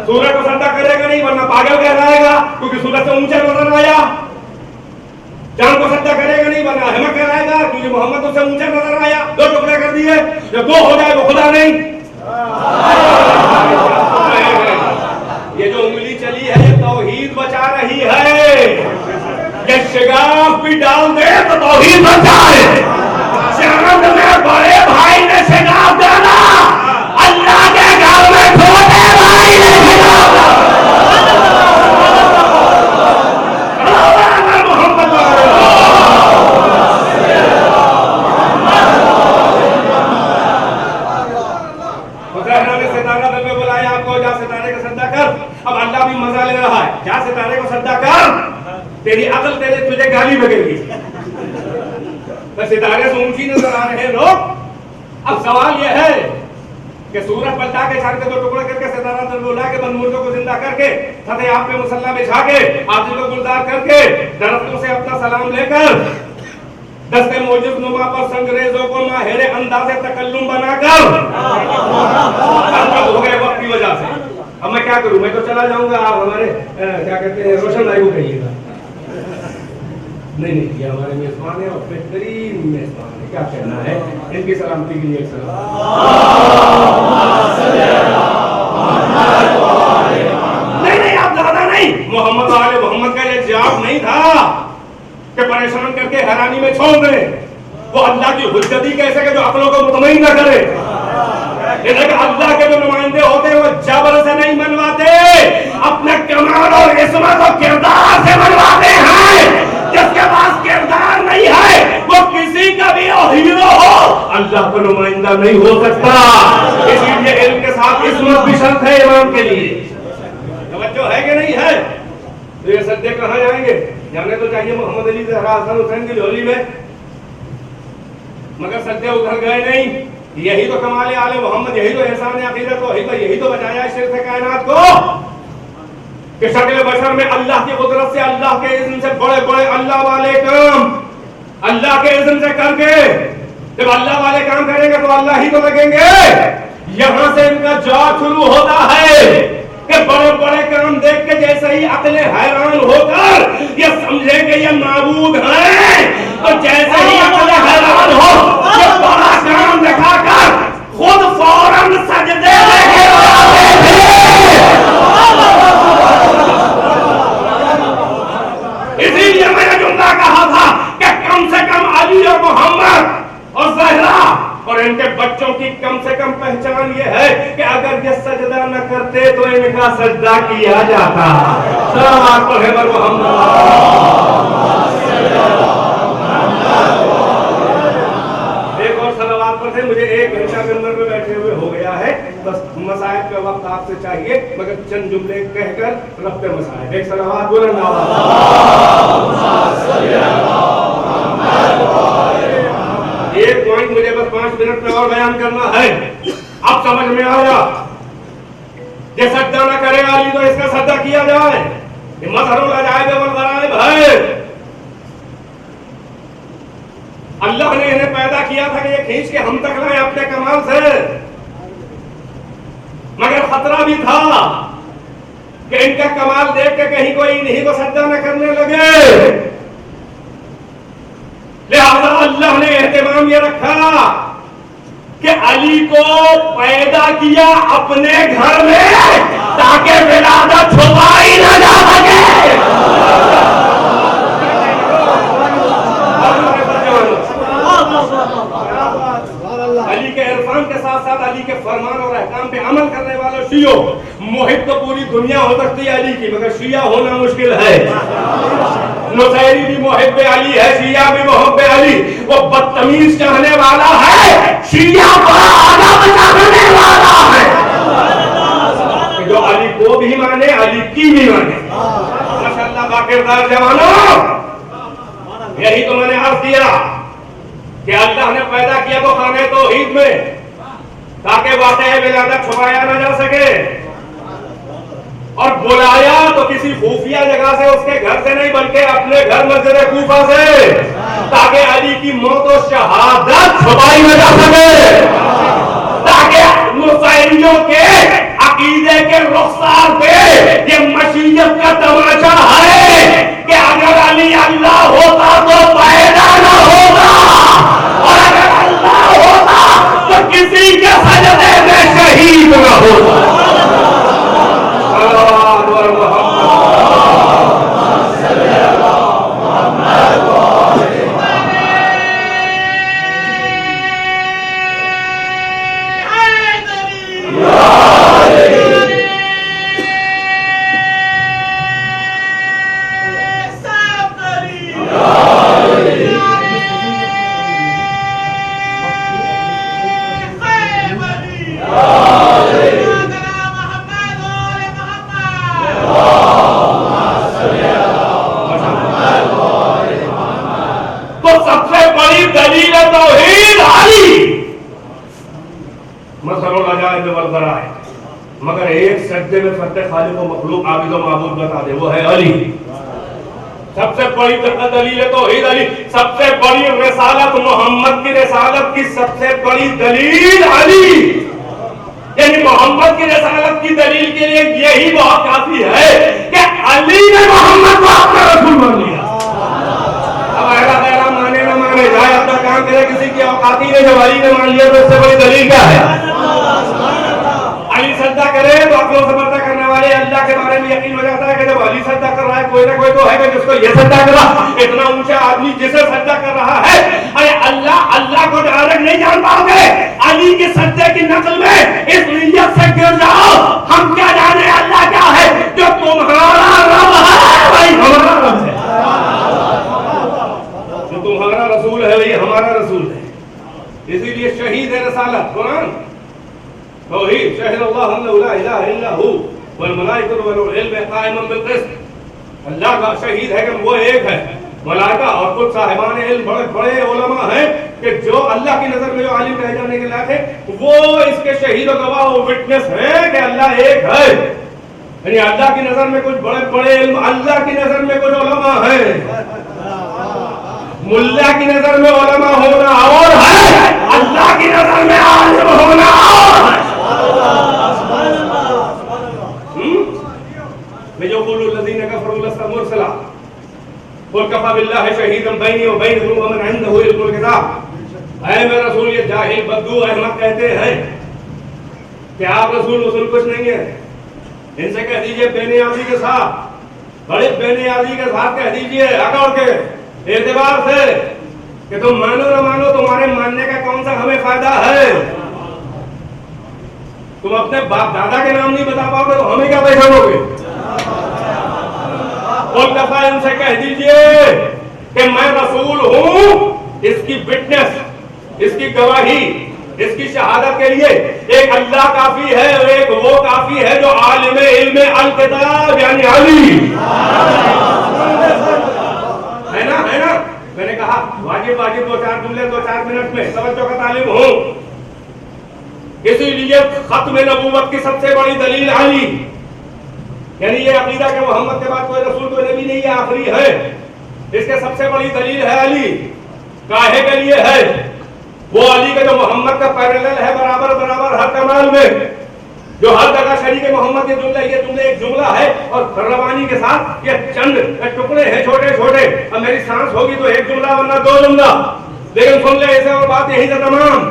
سورج کو سجدہ کرے گا نہیں ورنہ پاگل کہلائے گا, کیونکہ سورج سے اونچا نظر آیا. چاند کو سجدہ کرے گا نہیں ورنہ احمق کہلائے گا, کیونکہ محمد اس سے اونچا نظر آیا. دو ٹکڑے کر دیے, جب دو ہو جائے وہ خدا نہیں. یہ جو انگلی چلی ہے یہ توحید بچا رہی ہے. یہ شگاف بھی ڈال دے تو توحید بچائے. چاند میں بڑے بھائی نے شگاف ڈالا, اللہ کے گھر میں چھوٹے بھائی نے شگاف ڈالا. ستارہ دل میں بلایا آپ کو, جا ستارے کا سجدہ کر. اب اللہ بھی مزہ لے رہا ہے, جا ستارے کو سجدہ کر, تیری عقل تجھے گالی بگے گی. ستارے سے اونچی نظر آ رہے ہیں لوگ. اب سوال یہ ہے کہ سورج پلٹا کے چاند کے دو ٹکڑے کر کے ستارہ در بولا کے بند مردوں کو زندہ کر کے سطح آپ پہ مسلح بچھا کے عادل کو گلزار کر کے درختوں سے اپنا سلام لے کر دستے موجز نما پر سنگریزوں کو ماہر انداز تکلم بنا کر ہو گئے وقت کی وجہ سے. اب میں کیا کروں, میں تو چلا جاؤں گا, آپ ہمارے کیا کہتے ہیں روشن بھائی کو کہیے گا. نہیں یہ ہمارے میزبان ہیں اور بہترین میزبان ہے, کیا کہنا ہے ان کی سلامتی کے لیے. ایک سلام. نہیں آپ زیادہ نہیں, محمد آل محمد کا یہ جواب نہیں تھا کہ پریشان کر کے حیرانی میں چھوڑ دیں. وہ اللہ کی حجتی کیسے کہ جو عقلوں کو مطمئن نہ کرے. اللہ کے جو نمائندے ہوتے ہیں وہ جبر سے نہیں منواتے, اپنے کمال اور عصمت اور کردار سے منواتے ہیں. جس کے پاس کردار نہیں ہے وہ کسی کا بھی ہیرو ہو اللہ کا نمائندہ نہیں ہو سکتا. اسی لیے علم کے ساتھ عصمت بھی شرط ہے امام کے لیے. توجہ ہے کہ نہیں ہے؟ تو یہ سجدے کہاں جائیں گے؟ جانے تو چاہیے محمد علی زہرا حسن حسین کی جھولی میں, مگر سجدے ادھر گئے نہیں. یہی تو کمال آل محمد, یہی تو احسان عقیدت ہو, یہی تو بچایا شرک کائنات کو کہ شکل بشر میں اللہ کی قدرت سے, اللہ کے اذن سے بڑے بڑے اللہ والے کام اللہ کے اذن سے کر کے جب اللہ والے کام کریں گے تو اللہ ہی تو لگیں گے. یہاں سے ان کا جواب شروع ہوتا ہے کہ بڑے بڑے کام دیکھ کے جیسے ہی عقلیں حیران ہو کر یہ سمجھے کہ یہ معبود ہیں, تو جیسے ہی عقلیں حیران ہو یہ بڑا کام دکھا کر خود فوراً سجدے میں گر جاتے تھے. اسی لیے میں نے جملہ کہا تھا کہ کم سے کم علی اور محمد اور زہرا اور ان کے بچوں کی کم سے کم پہچان یہ ہے کہ اگر یہ سجدہ نہ کرتے تو ان کا سجدہ کیا جاتا. سلام پر ہے محمد. ایک اور صلوات پر سے مجھے 1 گھنٹہ کے اندر میں بیٹھے ہوئے ہو گیا ہے, بس مسائل کا وقت آپ سے چاہیے مگر چند جملے کہہ کر رفع مسائل. ایک صلوات بولیں ایک پوائنٹ مجھے بس 5 منٹ میں اور بیان کرنا ہے. اب سمجھ میں آیا کہ سجدہ نہ کرے علی تو اس کا سجدہ کیا جائے. یہ مظہر العجائب والغرائب ہے. اللہ نے انہیں پیدا کیا تھا کہ یہ کھینچ کے ہم تک لائیں اپنے کمال سے, مگر خطرہ بھی تھا کہ ان کا کمال دیکھ کے کہیں کوئی انہیں کو سجدہ نہ کرنے لگے. لہذا اللہ نے اہتمام یہ رکھا کہ علی کو پیدا کیا اپنے گھر میں تاکہ ولادت چھپائی نہ جا سکے. علی کے عرفان کے ساتھ ساتھ علی کے فرمان اور احکام پہ عمل کرنے والوں شیعوں، محب تو پوری دنیا ہو سکتی ہے علی کی، مگر شیعہ ہونا مشکل ہے. نصیری بھی محب علی ہے، شیعہ بھی محب علی. وہ بدتمیز چاہنے والا ہے، شیعہ ادب چاہنے والا ہے. جو علی کو بھی مانے، علی کی بھی مانے. ماشاءاللہ باکردار جوانوں، یہی تو میں نے عرض کیا کہ اللہ نے پیدا کیا تو خانہ توحید میں تاکہ واقعہ ولادت چھپایا نہ جا سکے، اور بلایا تو کسی خفیہ جگہ سے، اس کے گھر سے نہیں بلکہ اپنے گھر مسجد کوفہ سے، تاکہ علی کی موت و شہادت چھپائی نہ جا سکے، تاکہ نصیریوں کے عقیدے کے رخسار پہ یہ مشیت کا تماشا ہے کہ اگر علی اللہ ہوتا تو پیدا نہ ہوتا، اور اگر اللہ ہوتا تو کسی کے سجدے میں شہید نہ ہوتا. مگر ایک سجدے میں فتح خالق و مخلوق عابد و معبود بتا دے، وہ ہے علی. سب سے بڑی دلیل توحید علی. سب سے بڑی رسالت، محمد کی رسالت کی سب سے بڑی دلیل علی. یعنی محمد کی رسالت کی دلیل کے لیے یہی بہت کافی ہے کہ علی نے محمد کو اپنا رسول مان لیا. اب ایسا خیرہ مانے نہ مانے، جائے اپنا کام کرے، کسی کی اوقاتی نے جب علی نے مان لیا تو اس سے بڑی دلیل کیا ہے؟ علی سجدہ کرے تو عقل و سمجھ کرنے والے اللہ کے بارے میں یقین ہو جاتا ہے کہ جب علی سجدہ کر رہا ہے کوئی نہ کوئی تو ہے کہ جس کو یہ سجدہ کر رہا. اتنا اونچا آدمی جسے سجدہ کر رہا ہے، ارے اللہ کو ڈائریکٹ نہیں جان پاؤ گے. علی کے سجدے کی نقل میں اس نیت سے گر جاؤ، ہم کیا جانے اللہ کیا ہے، جو تمہارا رب ہے وہی ہمارا رب ہے، جو تمہارا رسول ہے وہی ہمارا رسول ہے. اسی لیے شہید ہے رسالت. قرآن توحید، شہد اللہ انہ لا الہ الا ہو والملائکۃ واولو العلم قائما بالقسط. اللہ کا شہید ہے کہ وہ ایک ہے. ملائکہ اور کچھ صاحبان علم بڑے بڑے علماء ہیں کہ جو اللہ کی نظر میں جو عالم رہ جانے کے لائق ہے، وہ اس کے شہید و گواہ و وٹنس ہیں کہ اللہ ایک ہے. یعنی اللہ کی نظر میں کچھ بڑے بڑے علم، اللہ کی نظر میں کچھ علماء ہیں. ملا کی نظر میں علماء ہونا اور ہے، اللہ کی نظر میں عالم ہونا اور ہے. يقول الذين كفروا لست مرسلا قل كفى بالله شهيدا بيني وبينكم ومن عنده علم الكتاب. اے میرے رسول، یہ جاہل بدو احمق کہتے ہیں کہ آپ رسول کچھ نہیں ہے. ان سے کہہ دیجئے بے نیازی کے ساتھ، بڑے بے نیازی کے ساتھ کہہ دیجئے اکڑ کے اعتبار سے کہ تم مانو نہ مانو، تمہارے ماننے کا کون سا ہمیں فائدہ ہے. تم اپنے باپ دادا کے نام نہیں بتا پاؤ گے تو ہمیں کیا پہچانو گے. اور دفعہ ان سے کہہ دیجئے کہ میں رسول ہوں، اس کی وٹنس، اس کی گواہی، اس کی شہادت کے لیے ایک اللہ کافی ہے اور ایک وہ کافی ہے جو عالم علم الکتاب یعنی علی ہے نا. میں نے کہا واجب دو چار جملے 2-4 منٹ میں توجہ کا طالب ہوں. اسی لیے ختم نبوت کی سب سے بڑی دلیل علی. یعنی یہ عقیدہ کہ محمد کے بعد کوئی رسول کوئی نبی نہیں ہے، آخری ہے. اس کے سب سے بڑی دلیل ہے علی. کاہے کے لیے ہے؟ وہ علی کا جو محمد کا پیرلل ہے برابر ہر کمال میں، جو ہر جگہ شریک محمد کے جملے، یہ جملے ایک جملہ ہے اور روانی کے ساتھ یہ چند ٹکڑے ہیں چھوٹے چھوٹے. اب میری سانس ہوگی تو ایک جملہ ورنہ 2 جملہ، لیکن سن لے اسے اور بات یہی سے تمام.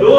2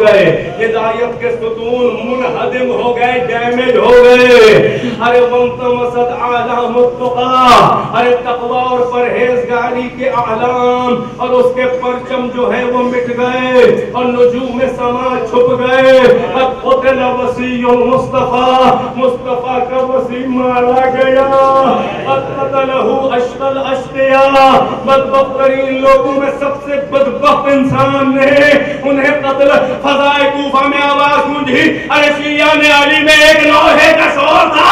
گئے، ہدایت کے ستون منہدم ہو گئے، ڈیمیج ہو گئے. ارے وانطمست اعلام التقیٰ، ارے تقوی اور پرہیزگاری کے اعلام اور اس کے پرچم جو ہے وہ مٹ گئے اور نجوم سما چھپ گئے. اب قتل وصی المصطفیٰ، مصطفیٰ کا وصی مارا گیا. اب قتلہ اشقى الاشقیاء، بدبخت ترین لوگوں میں سب سے بدبخت انسان نے انہیں قتل. فضائے کوفہ میں آواز گونجی، ارے شیعہ نے علی میں ایک لوہے کا شور تھا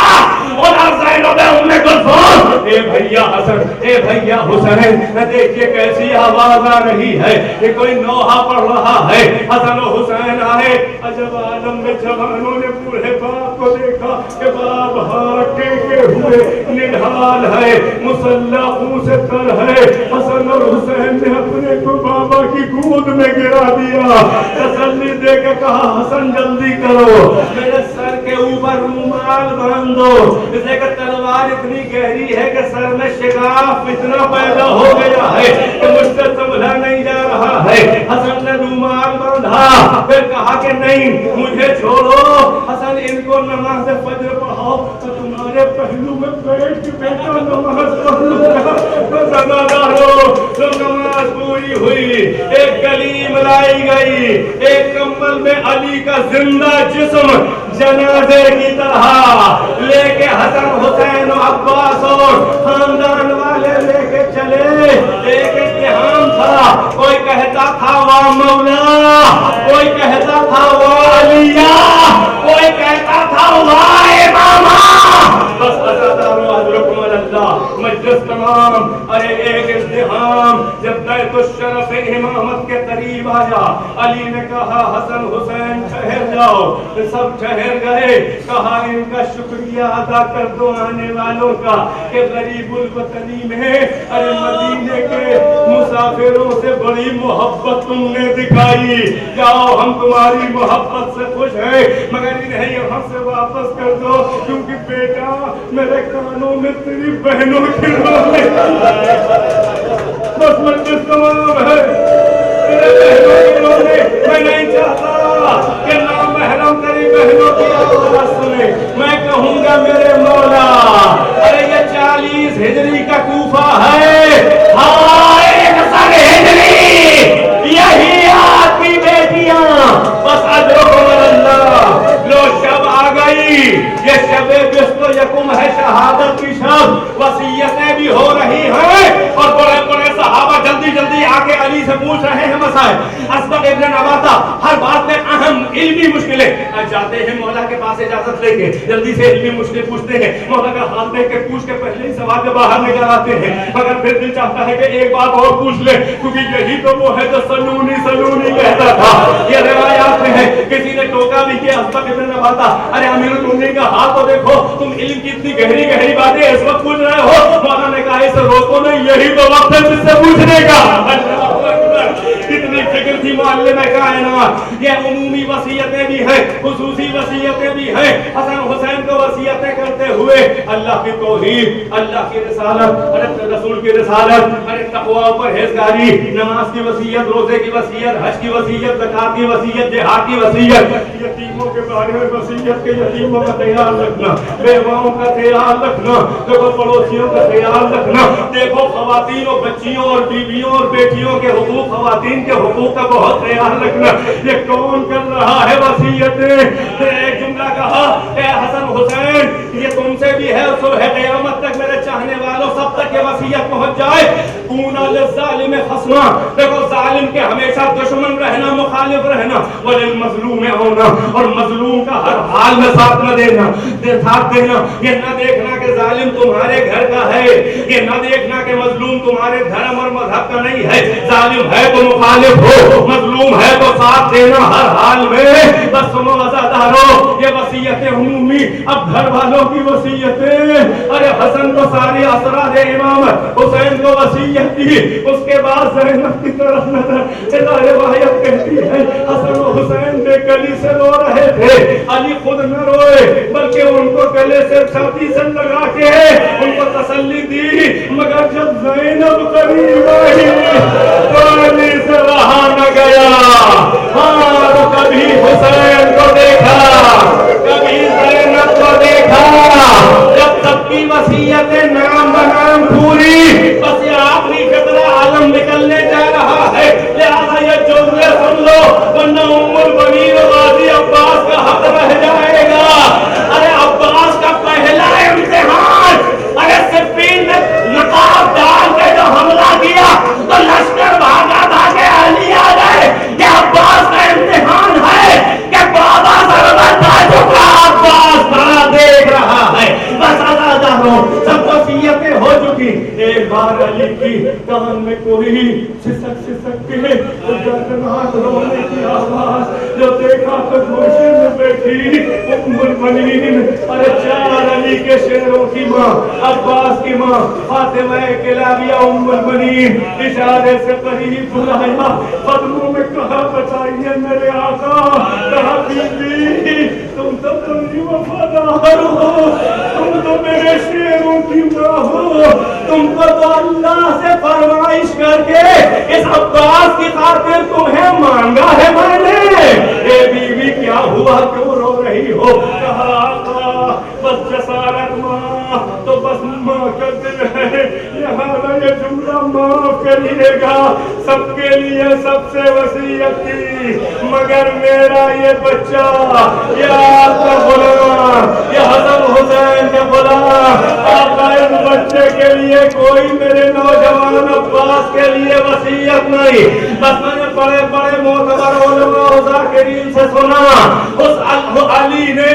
اور زینب ام کلثوم، اے بھیا حسن، اے بھیا حسین، دیکھیے کیسی آواز آ رہی ہے، یہ کوئی نوحہ پڑھ رہا ہے. حسن و حسین آئے، عجب عالم میں جوانوں نے بوڑھے باپ کو دیکھا کہ باپ ہاتھ ٹیکے ہوئے نڈھال ہے، مسلح خون سے تر ہے. حسن اور حسین نے اپنے کو بابا کی گود میں گرا دیا، تسلی دے کے کہا حسن جلدی کرو، میرے سر کے اوپر رومال باندھ دو. اسے کہ تلوار اتنی گہری ہے کہ سر میں شگاف اتنا پیدا ہو گیا ہے کہ مجھ سے سنبھلا نہیں جا رہا ہے. حسن نے رومال باندھا، پھر کہا کہ نہیں مجھے چھوڑو. حسن ان کو نماز فجر پڑھاؤ تو تمہارے پہلو میں بیٹھ کے بیٹا نماز پڑھو. تو نماز پوری ہوئی، ایک گلیم لائی گئی، ایک کمبل میں علی کا زندہ جسم جنازے کی طرح لے کے حسن حسین و عباس اور خاندان والے لے کے چلے. ایک اتحام تھا، کوئی کہتا تھا واہ مولا، کوئی کہتا تھا واہ علیہ، کوئی کہتا تھا واہ امامہ. بس عزادار و حضرکم اللہ مجلس تمام. ارے ایک ازدحام جب بیت الشرف امامت کے قریب آیا، علی نے کہا حسن حسین ٹھہر جاؤ. سب ٹھہر گئے. کہا ان کا شکریہ ادا کر دو آنے والوں کا کہ غریب الوطنی میں ارے مدینے کے مسافروں سے بڑی محبت تم نے دکھائی. جاؤ ہم تمہاری محبت سے خوش ہیں، مگر انہیں یہاں سے واپس کر دو کیونکہ بیٹا میرے کانوں میں تیری بہنوں کی رونے بس مجلس تمام ہے. میرے بہنوں کی رونے میں نہیں چاہتا کہ نامحرم تیری بہنوں کی آواز سنے. میں کہوں گا میرے مولا، ارے یہ 40 ہجری کا کوفہ ہے، ہائے نصر ہجری، یہی آپ کی بیٹیاں. بس اجرکم اللہ. لو شب آ گئی، یہ شب بیست و یکم ہے، شہادت کی شب. وصیتیں بھی ہو رہی ہیں اور بڑے بڑے صحابہ جلدی جلدی آ کے علی سے پوچھ رہے ہیں مسائل. اسبق ابن نباتہ ہر بات میں اہم علمی مشکلیں جاتے ہیں مولا کے پاس اجازت لے کے، جلدی سے علمی مشکل پوچھتے ہیں، مولا کا حال دیکھ کے پوچھ کے پہلے ہی سوال کے باہر نکل آتے ہیں. مگر پھر دل چاہتا ہے کہ ایک بات اور پوچھ لے کیونکہ یہی تو وہ ہے جو سلونی سلونی کہتا تھا. یہ روایات میں ہے، کسی نے ٹوکا بھی کیا اسبق ابن نباتہ، ارے امیر المومنین کا حال تو دیکھو، تم علم کی اتنی گہری گہری باتیں اس وقت پوچھ رہے ہو. مولا نے کہا اسے روکو نہیں، یہی تو وقت ہے جس سے پوچھنے کا. کتنی فکر تھی معلم کائنات. یہ عمومی وصیتیں بھی ہیں، خصوصی وصیتیں بھی ہیں. حسن حسین کو وصیتیں کرتے ہوئے اللہ کی توحید، اللہ کی رسالت، ارے رسول کی رسالت، ارے تقوی و پرہیزگاری، نماز کی وصیت، روزے کی وصیت، حج کی وصیت، زکات کی وصیت، جہاد کی وصیت، یتیموں کے بارے میں وصیت کہ یتیموں کا خیال رکھنا، بیواؤں کا خیال رکھنا، دیکھو پڑوسیوں کا خیال رکھنا. دیکھو خواتین اور بچیوں اور بیویوں اور بیٹیوں کے حقوق، خواتین کے حقوق کا بہت خیال رکھنا. یہ کون کر رہا ہے وصیتیں؟ ایک جملہ کہا، اے حسن حسین یہ تم سے بھی ہے، صبح قیامت تک میرے چاہنے والوں سب تک یہ وصیت پہنچ جائے. کونا للظالم خصما، دیکھو ظالم کے ہمیشہ دشمن رہنا، مخالف رہنا، وللمظلوم ہونا، اور مظلوم کا ہر حال میں ساتھ نہ دینا، ساتھ دینا. یہ نہ دیکھنا کہ ظالم تمہارے گھر کا ہے، یہ نہ دیکھنا کہ مظلوم تمہارے دھرم اور مذہب کا نہیں ہے. ظالم ہے تو مخالف ہو، مظلوم ہے تو ساتھ دینا ہر حال میں. بس سنو عزادارو، یہ وصیتیں عمومی. اب گھر والوں کی وصیتیں، ارے حسن کو ساری اسرار امامت، حسین کو وصیت دی. اس کے بعد زینب کی طرف نظر، روایت کہتی ہے حسن و حسین بے گلی سے رو رہے تھے. علی خود نہ روئے بلکہ ان کو گلے سے چھاتی سے لگا کے ان کو تسلی دی. مگر جب زینب قریب آئی تو علی سے رہا نہ گیا. حسین کو دیکھا، کبھی زینب کو دیکھا. جب سب کی وصیتیں نام بنام پوری، بس یہ آخری قطرہ علم نکلنے جا رہا ہے. لہذا یہ جملے سن لو ورنہ ام البنین غازی عباس کا حق رہ جائے گا. ارے عباس کا پہلا امتحان، ارے صفین نے نقاب ڈال کے جو حملہ کیا تو لشکر بھاگا تھا کہ علی آ گئے. یہ عباس کا امتحان ہے کہ بابا ضرورت تھا چکا عباس بڑا دیکھ رہا ہے. بس آزاداروں سب وصیتیں ہو چکی. ایک بار علی کی کان میں کوئی سسک کے دردناک رونے کی آواز جو دیکھا تو گوشے میں بیٹھی ام البنین. ارے چار علی کے شیروں کی ماں، عباس کی ماں فاطمہ کلابیہ ام البنین اشارے سے قریب بلایا، قدموں میں کہا بچائیے میرے آقا. کہا بیوی تم تو میری وفادار ہو، تم تو میرے شیروں کی ماں ہو، تم کو تو اللہ سے فرمائش کر کے اس عباس کی خاطر تمہیں مانگا ہے میں نے. اے بیوی کیا ہوا، کیوں رو رہی ہو؟ کہا آقا بس جسارت ماں تو بس ماں کا دل ہے، لہذا یہ جملہ معاف کریے گا. سب کے لیے سب سے وصیت تھی مگر میرا یہ بچہ، یہ آپ کا غلام، یہ حسن حسین کا غلام. آقا اس بچے کے لیے کوئی میرے نوجوان عباس کے لیے وصیت نہیں. بس میں نے بڑے بڑے معتبر علماء و ذاکرین سے سنا اس علی نے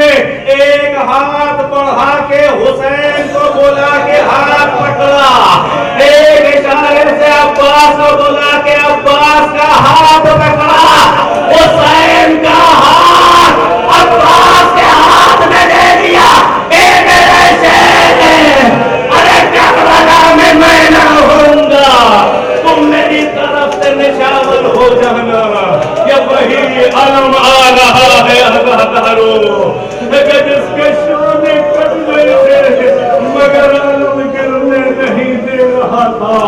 ایک ہاتھ بڑھا کے حسین کو بولا کے ہاتھ پکڑا، ایک اشارے سے عباس کو بولا کے عباس کا ہاتھ پکڑا. حسین کا ہاتھ عباس کے ہاتھ میں دے دیا. ایک ایسے ارے کربلا میں نہ ہوں گا، تم میری طرف سے نشاور ہو جانا. یہ وہی علم آ رہا ہے ہزاروں کہ جس کے شان کٹ گئے تھے مگر علم گرنے نہیں دے رہا تھا.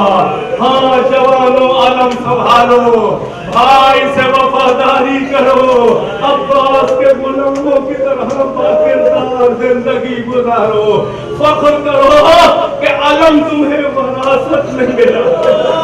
ہاں جوانوں علم سنبھالو، بھائی سے وفاداری کرو، عباس کے غلاموں کی طرح باکردار زندگی گزارو. فخر کرو کہ علم تمہیں وراثت میں ملا.